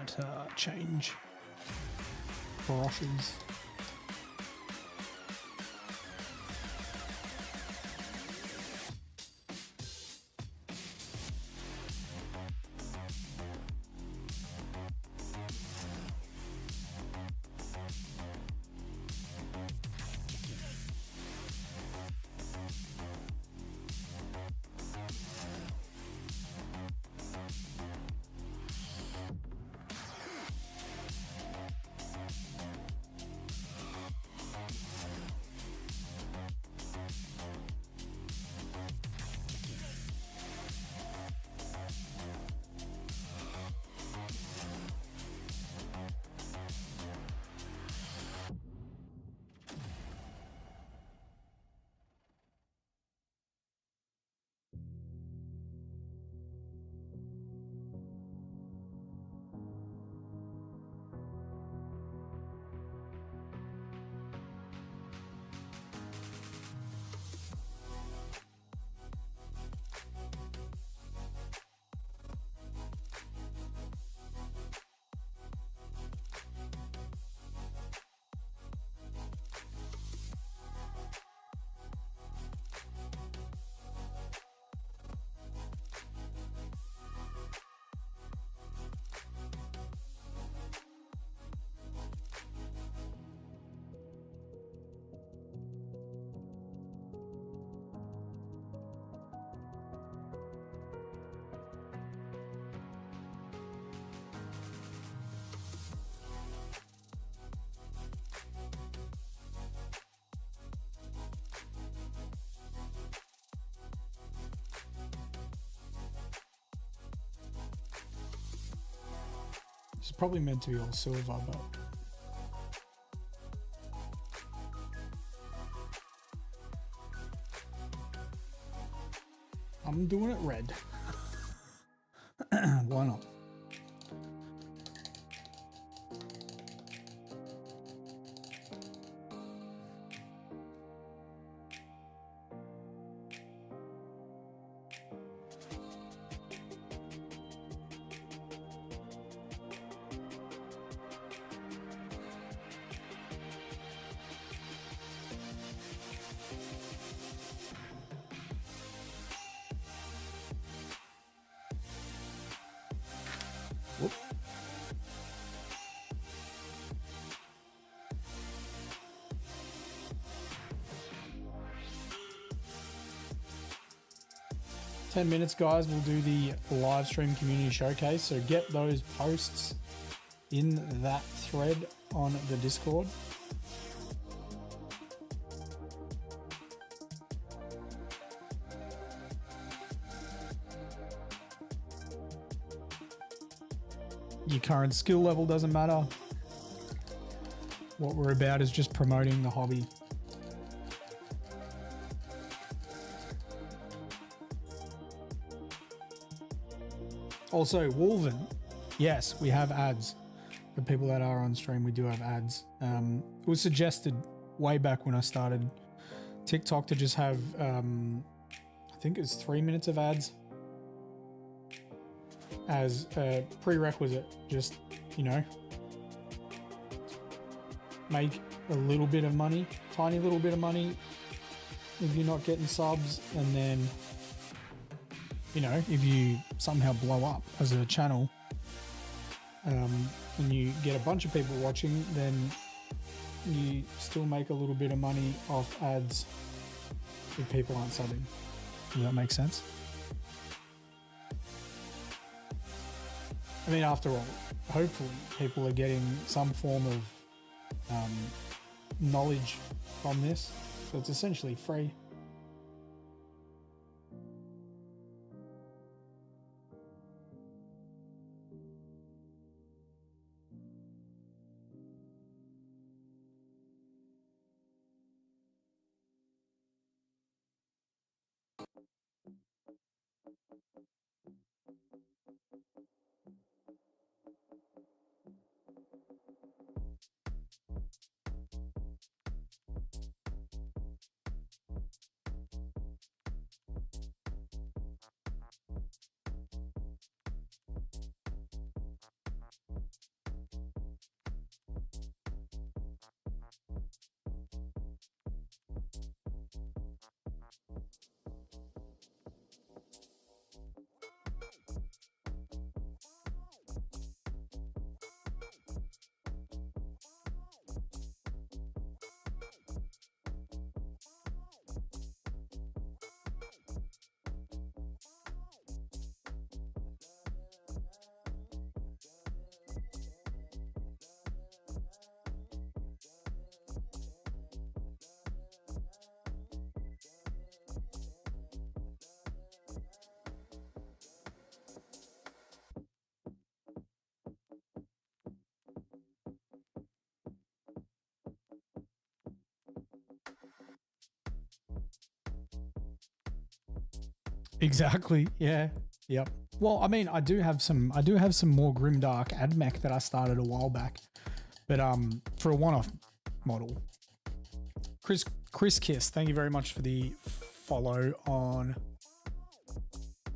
might change brushes. It's probably meant to be all silver, but I'm doing it red. Why not? 10 minutes, guys, we'll do the live stream community showcase. So get those posts in that thread on the Discord. Your current skill level doesn't matter. What we're about is just promoting the hobby. Also, Wolven, yes, we have ads. The people that are on stream, we do have ads. It was suggested way back when I started TikTok to just have, I think it was 3 minutes of ads as a prerequisite. Just, you know, make a little bit of money, tiny little bit of money if you're not getting subs, and then, you know, if you somehow blow up as a channel and you get a bunch of people watching, then you still make a little bit of money off ads if people aren't subbing. Does that make sense? I mean, after all, hopefully people are getting some form of knowledge from this, so it's essentially free. Exactly. Yeah. Yep. Well, I mean, I do have some more Grimdark AdMech that I started a while back, but for a one-off model. Chris Kiss, thank you very much for the follow on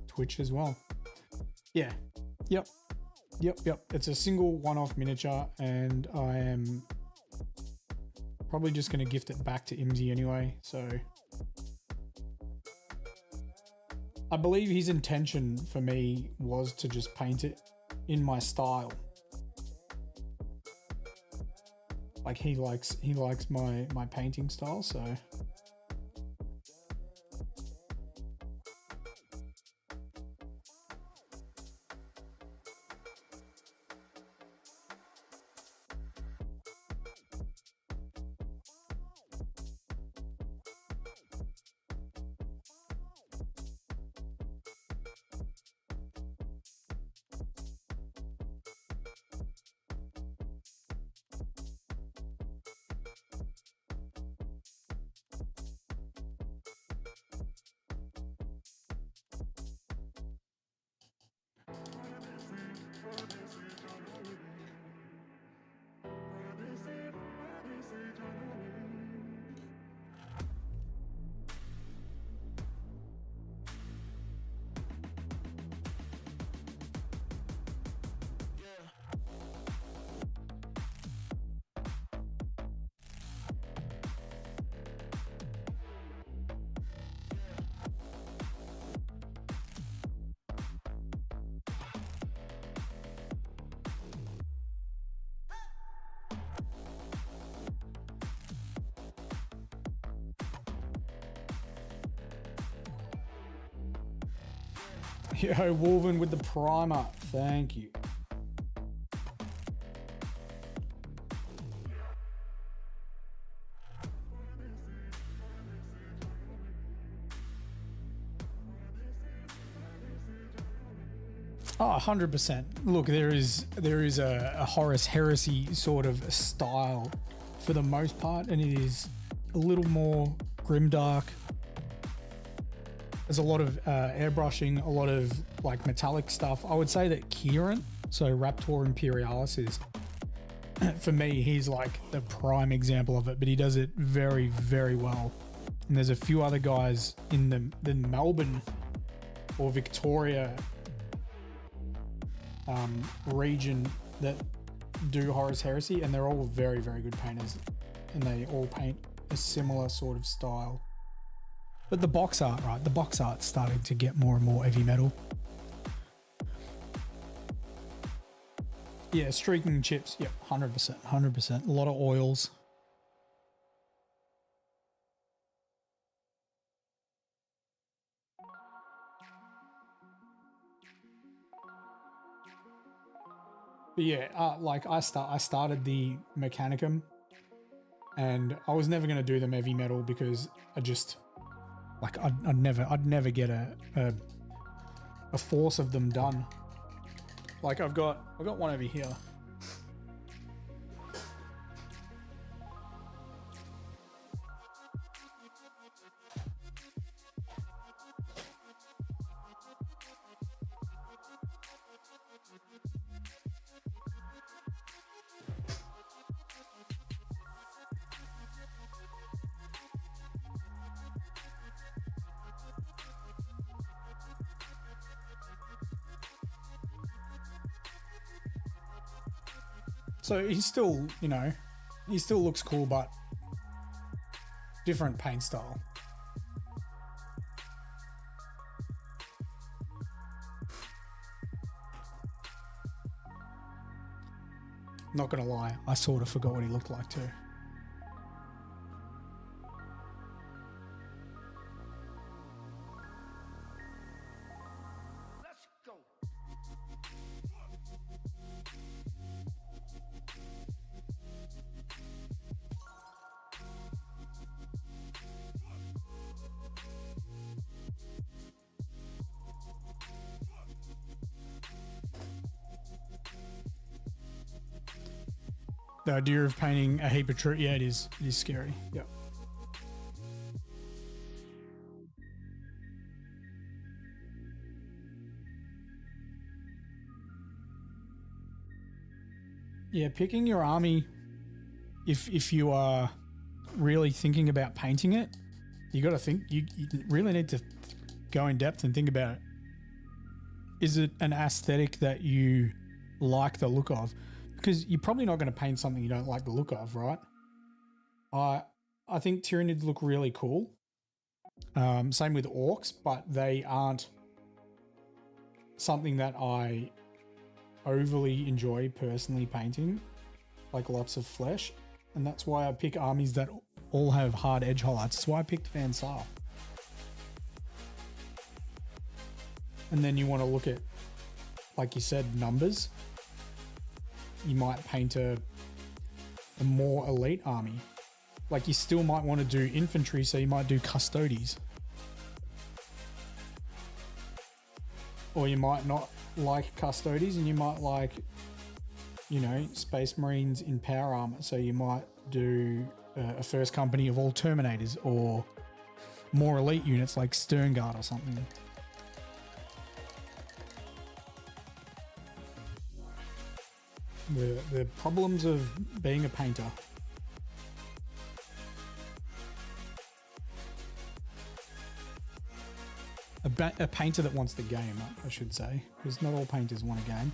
Twitch as well. Yeah. Yep. It's a single one-off miniature, and I am probably just going to gift it back to Imsy anyway. So I believe his intention for me was to just paint it in my style. Like he likes my painting style, so Yo, Wolven with the primer. Thank you. Oh, 100%. Look, there is a Horus Heresy sort of style for the most part, and it is a little more grimdark. There's a lot of airbrushing, a lot of like metallic stuff. I would say that Kieran, so Raptor Imperialis, is for me, he's like the prime example of it, but he does it very, very well. And there's a few other guys in the Melbourne or Victoria region that do Horus Heresy, and they're all very, very good painters, and they all paint a similar sort of style. But the box art, right? The box art's starting to get more and more heavy metal. Yeah, streaking chips. Yep, 100%, 100%. A lot of oils. But yeah, like I started the Mechanicum, and I was never going to do them heavy metal because I just like I'd never get a force of them done. Like I've got one over here. So he's still, you know, he still looks cool, but different paint style. Not gonna lie, I sort of forgot what he looked like too. The idea of painting a heap of tree, yeah, it is scary. Yeah. Yeah, picking your army, if you are really thinking about painting it, you got to think, you really need to go in depth and think about it. Is it an aesthetic that you like the look of? Because you're probably not going to paint something you don't like the look of, right? I think Tyranids look really cool. Same with orcs, but they aren't something that I overly enjoy personally painting, like lots of flesh. And that's why I pick armies that all have hard edge highlights. That's why I picked Van Saar. And then you want to look at, like you said, numbers. You might paint a more elite army. Like you still might want to do infantry, so you might do Custodes. Or you might not like Custodes and you might like, you know, Space Marines in power armor. So you might do a first company of all Terminators or more elite units like Sternguard or something. The problems of being a painter. A painter that wants the game, I should say, because not all painters want a game.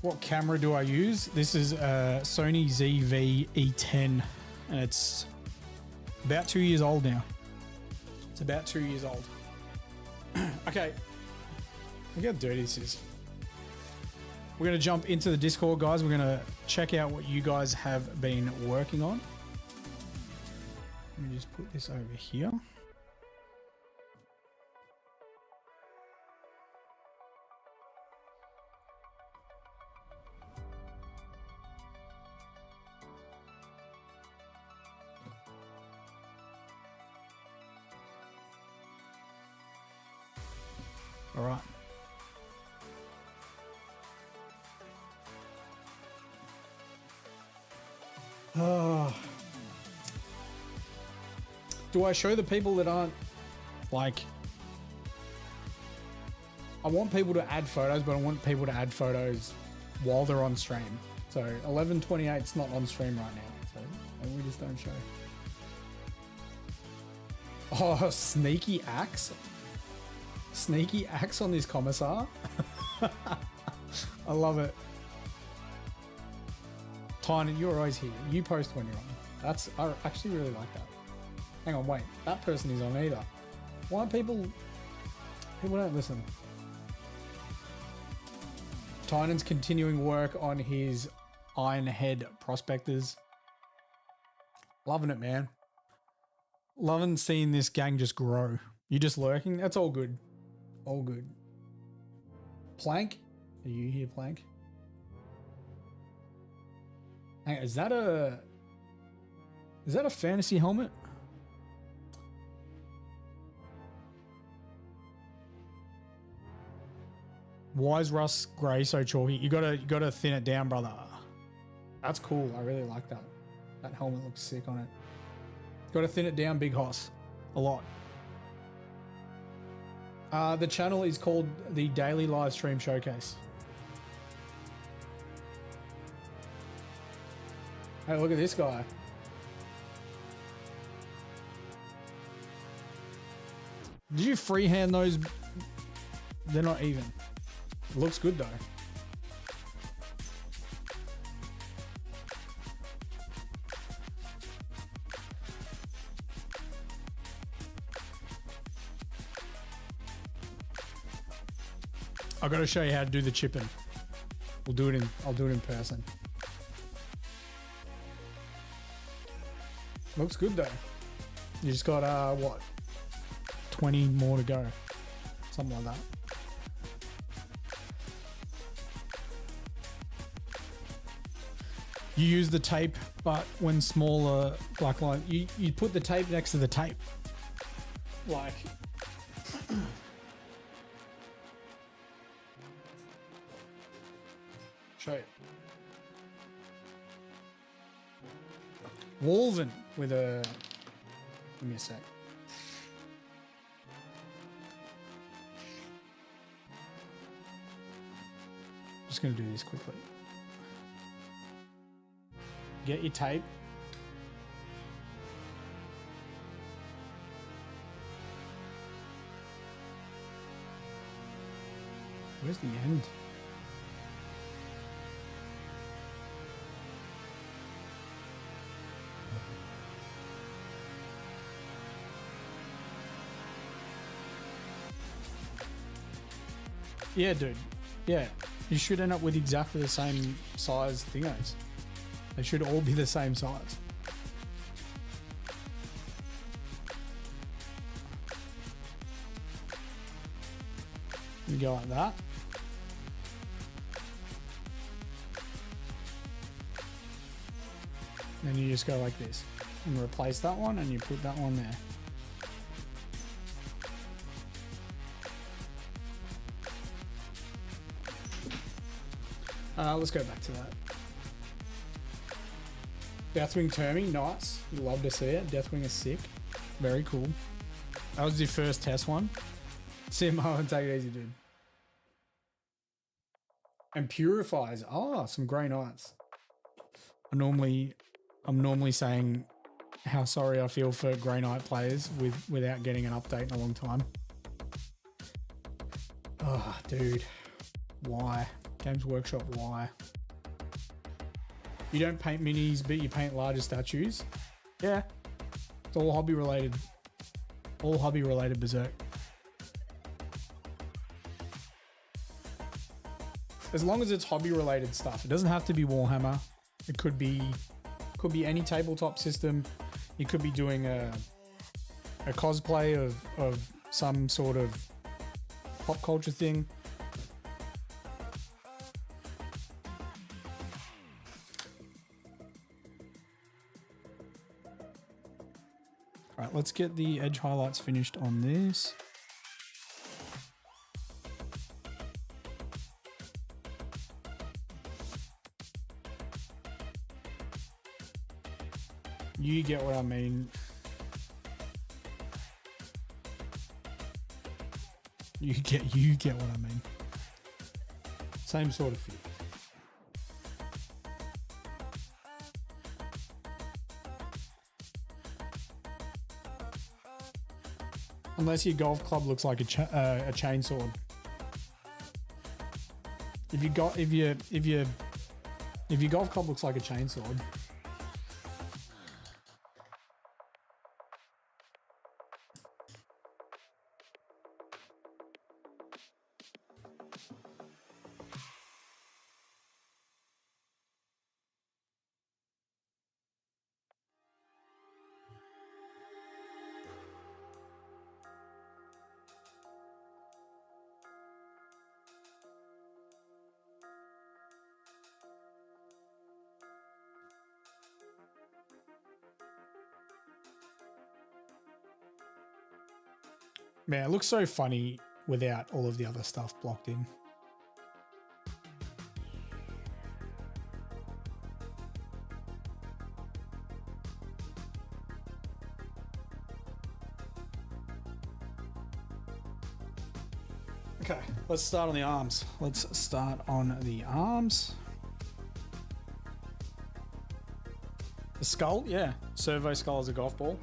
What camera do I use? This is a Sony ZV-E10 and it's about 2 years old now. It's about 2 years old. Okay, look how dirty this is. We're going to jump into the Discord, guys. We're going to check out what you guys have been working on. Let me just put this over here. All right. Do I show the people that aren't like? I want people to add photos, but I want people to add photos while they're on stream. So 11:28's not on stream right now, so and we just don't show. Oh, sneaky axe. Sneaky axe on this commissar. I love it. Tiny, you're always here. You post when you're on. I actually really like that. Hang on, wait. That person is on either. Why people don't listen. Tynan's continuing work on his Ironhead Prospectors. Loving it, man. Loving seeing this gang just grow. You just lurking? That's all good. All good. Plank? Are you here, Plank? Hang on, is that a fantasy helmet? Why is Russ Grey so chalky? You gotta thin it down, brother. That's cool. I really like that. That helmet looks sick on it. Gotta thin it down, Big Hoss. A lot. The channel is called the Daily Live Stream Showcase. Hey, look at this guy. Did you freehand those? They're not even. It looks good though. I got to show you how to do the chipping. I'll do it in person. Looks good though. You just got what? 20 more to go. Something like that. You use the tape, but when smaller black line, you put the tape next to the tape. Like show you. Woven with a, give me a sec. Just gonna do this quickly. Get your tape. Where's the end? Yeah, dude. Yeah. You should end up with exactly the same size thingos. They should all be the same size. You go like that. Then you just go like this and replace that one and you put that one there. Let's go back to that. Deathwing terming, nice. Love to see it. Deathwing is sick. Very cool. That was your first test one. See Mo and take it easy, dude. And purifies. Oh, some grey knights. I'm normally saying how sorry I feel for Grey Knight players without getting an update in a long time. Oh, dude. Why? Games Workshop, why? You don't paint minis, but you paint larger statues? Yeah. It's all hobby related. All hobby related, Berserk. As long as it's hobby related stuff. It doesn't have to be Warhammer. It could be any tabletop system. You could be doing a cosplay of some sort of pop culture thing. All right, let's get the edge highlights finished on this. You get what I mean. You get what I mean. Same sort of fit. Unless your golf club looks like a chainsword. If your golf club looks like a chainsword. Man, it looks so funny without all of the other stuff blocked in. Okay, let's start on the arms. Let's start on the arms. The skull, yeah. Servo skull is a golf ball.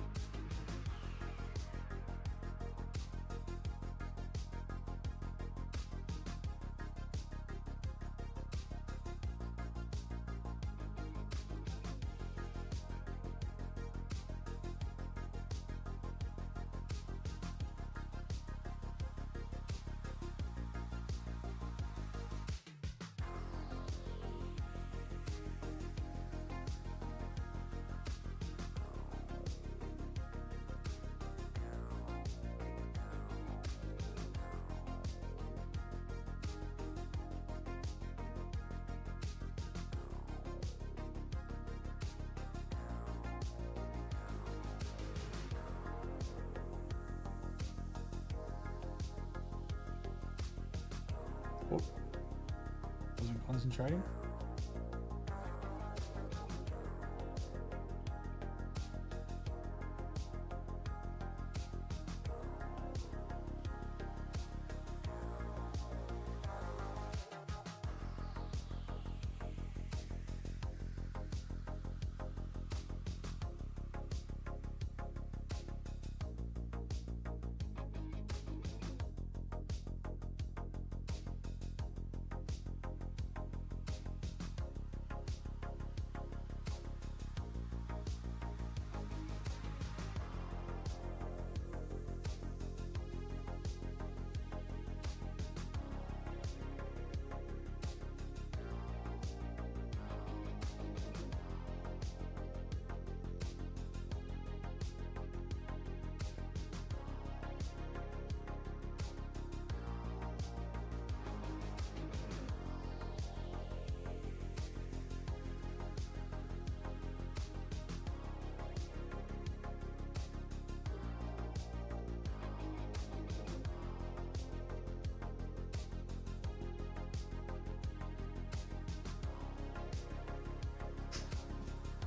Oh, wasn't concentrating.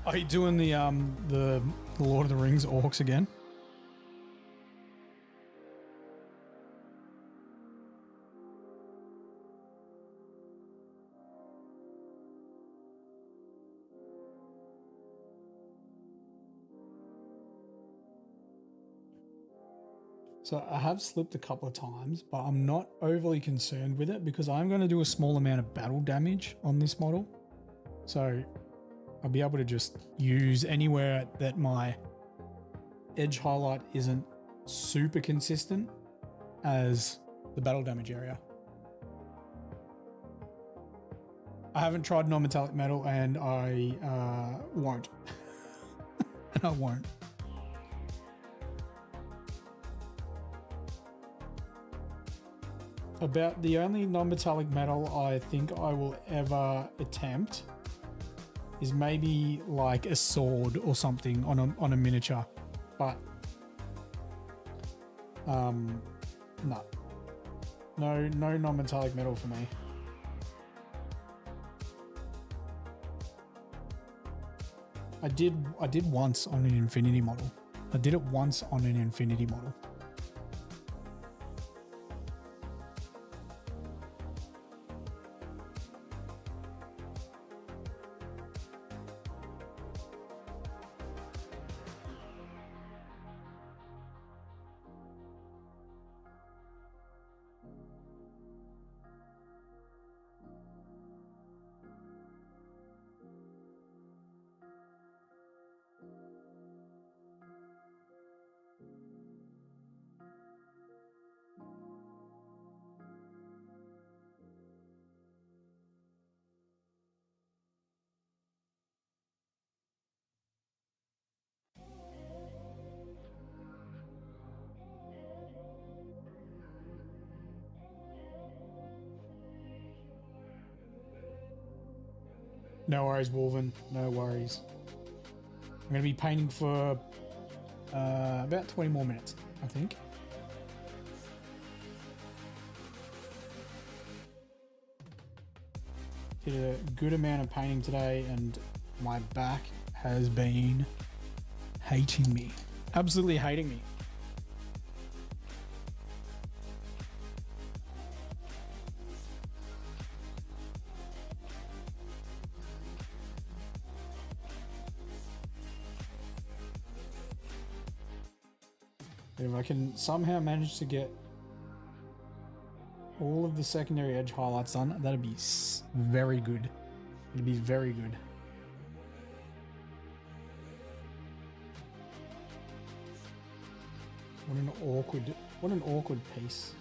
Are you doing the Lord of the Rings orcs again? So I have slipped a couple of times, but I'm not overly concerned with it because I'm going to do a small amount of battle damage on this model. So I'll be able to just use anywhere that my edge highlight isn't super consistent as the battle damage area. I haven't tried non-metallic metal and I won't. And I won't. About the only non-metallic metal I think I will ever attempt is maybe like a sword or something on a miniature, but no non-metallic metal for me. I did once on an Infinity model. I did it once on an Infinity model. No worries, Wolven. No worries. I'm going to be painting for about 20 more minutes, I think. Did a good amount of painting today and my back has been hating me. Absolutely hating me. If I can somehow manage to get all of the secondary edge highlights done, that'd be very good. It'd be very good. What an awkward piece.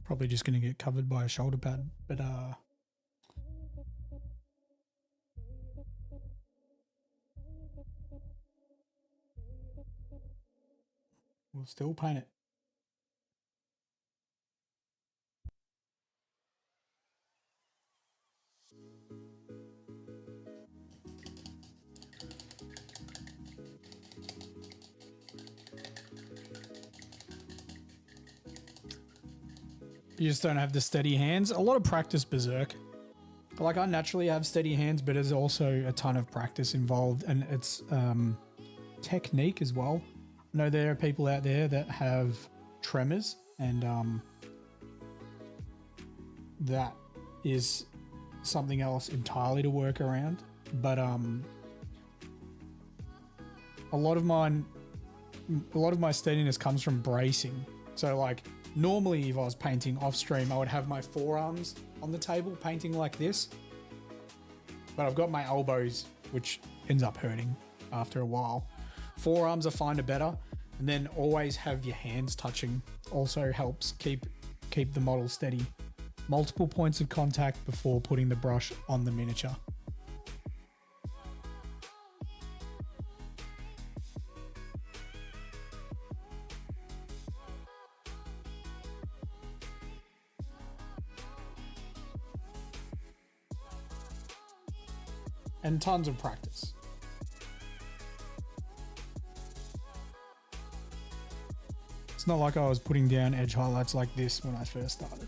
Probably just going to get covered by a shoulder pad, but we'll still paint it. You just don't have the steady hands. A lot of practice, Berserk. Like, I naturally have steady hands, but there's also a ton of practice involved, and it's technique as well. I know there are people out there that have tremors, and that is something else entirely to work around. But a lot of my steadiness comes from bracing. So like, normally if I was painting off stream, I would have my forearms on the table painting like this, but I've got my elbows, which ends up hurting after a while. Forearms I find are better, and then always have your hands touching also helps keep the model steady. Multiple points of contact before putting the brush on the miniature. And tons of practice. It's not like I was putting down edge highlights like this when I first started.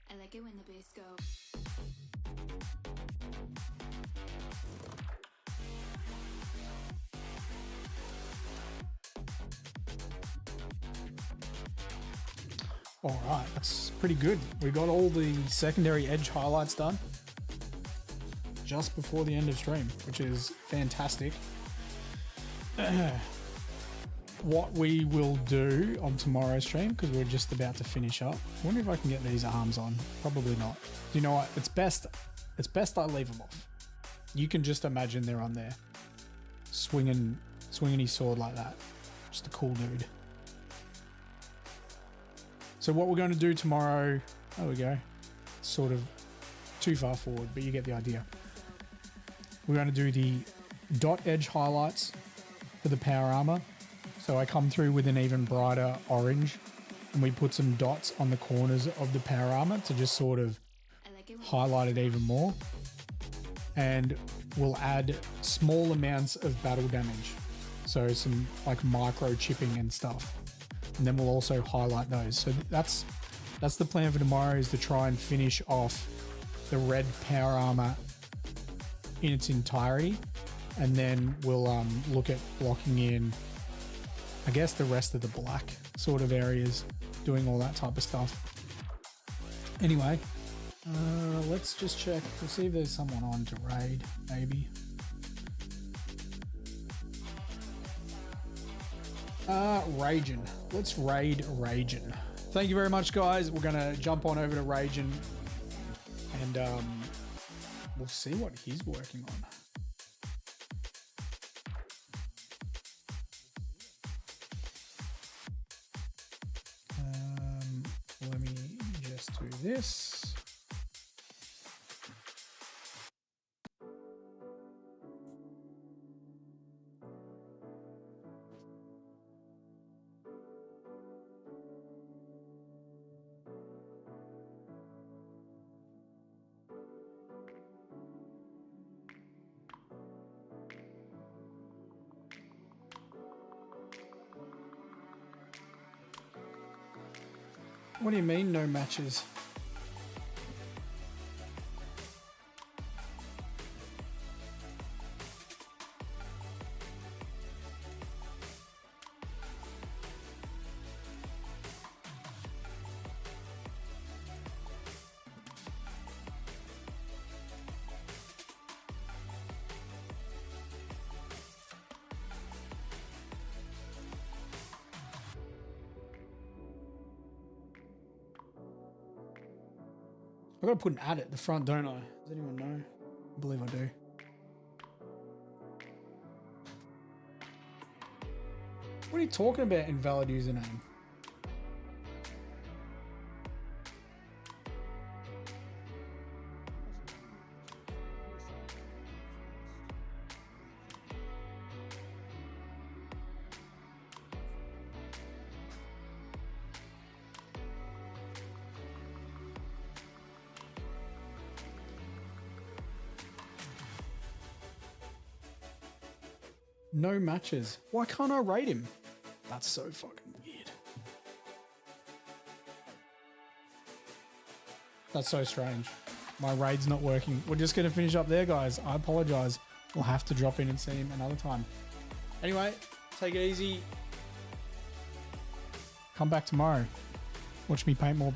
I like it when the bass go. All right, that's pretty good. We got all the secondary edge highlights done just before the end of stream, which is fantastic. What we will do on tomorrow's stream, because we're just about to finish up. I wonder if I can get these arms on. Probably not. You know what? It's best I leave them off. You can just imagine they're on there, swinging his sword like that. Just a cool dude. So what we're going to do tomorrow, there we go. It's sort of too far forward, but you get the idea. We're going to do the dot edge highlights for the power armor. So I come through with an even brighter orange, and we put some dots on the corners of the power armor to just sort of I like it when highlight it even more. And we'll add small amounts of battle damage. So some like micro chipping and stuff. And then we'll also highlight those. So that's the plan for tomorrow, is to try and finish off the red power armor in its entirety. And then we'll look at blocking in, I guess, the rest of the black sort of areas, doing all that type of stuff. Anyway, let's just check to see if there's someone on to raid, maybe. Ragin. Let's raid Ragin. Thank you very much, guys. We're going to jump on over to Ragin and we'll see what he's working on. Let me just do this. What do you mean, no matches? I've got to put an ad at the front, don't I? Does anyone know? I believe I do. What are you talking about, invalid username? No matches. Why can't I rate him? That's so fucking weird. That's so strange. My raid's not working. We're just going to finish up there, guys. I apologize. We'll have to drop in and see him another time. Anyway, take it easy. Come back tomorrow. Watch me paint more black.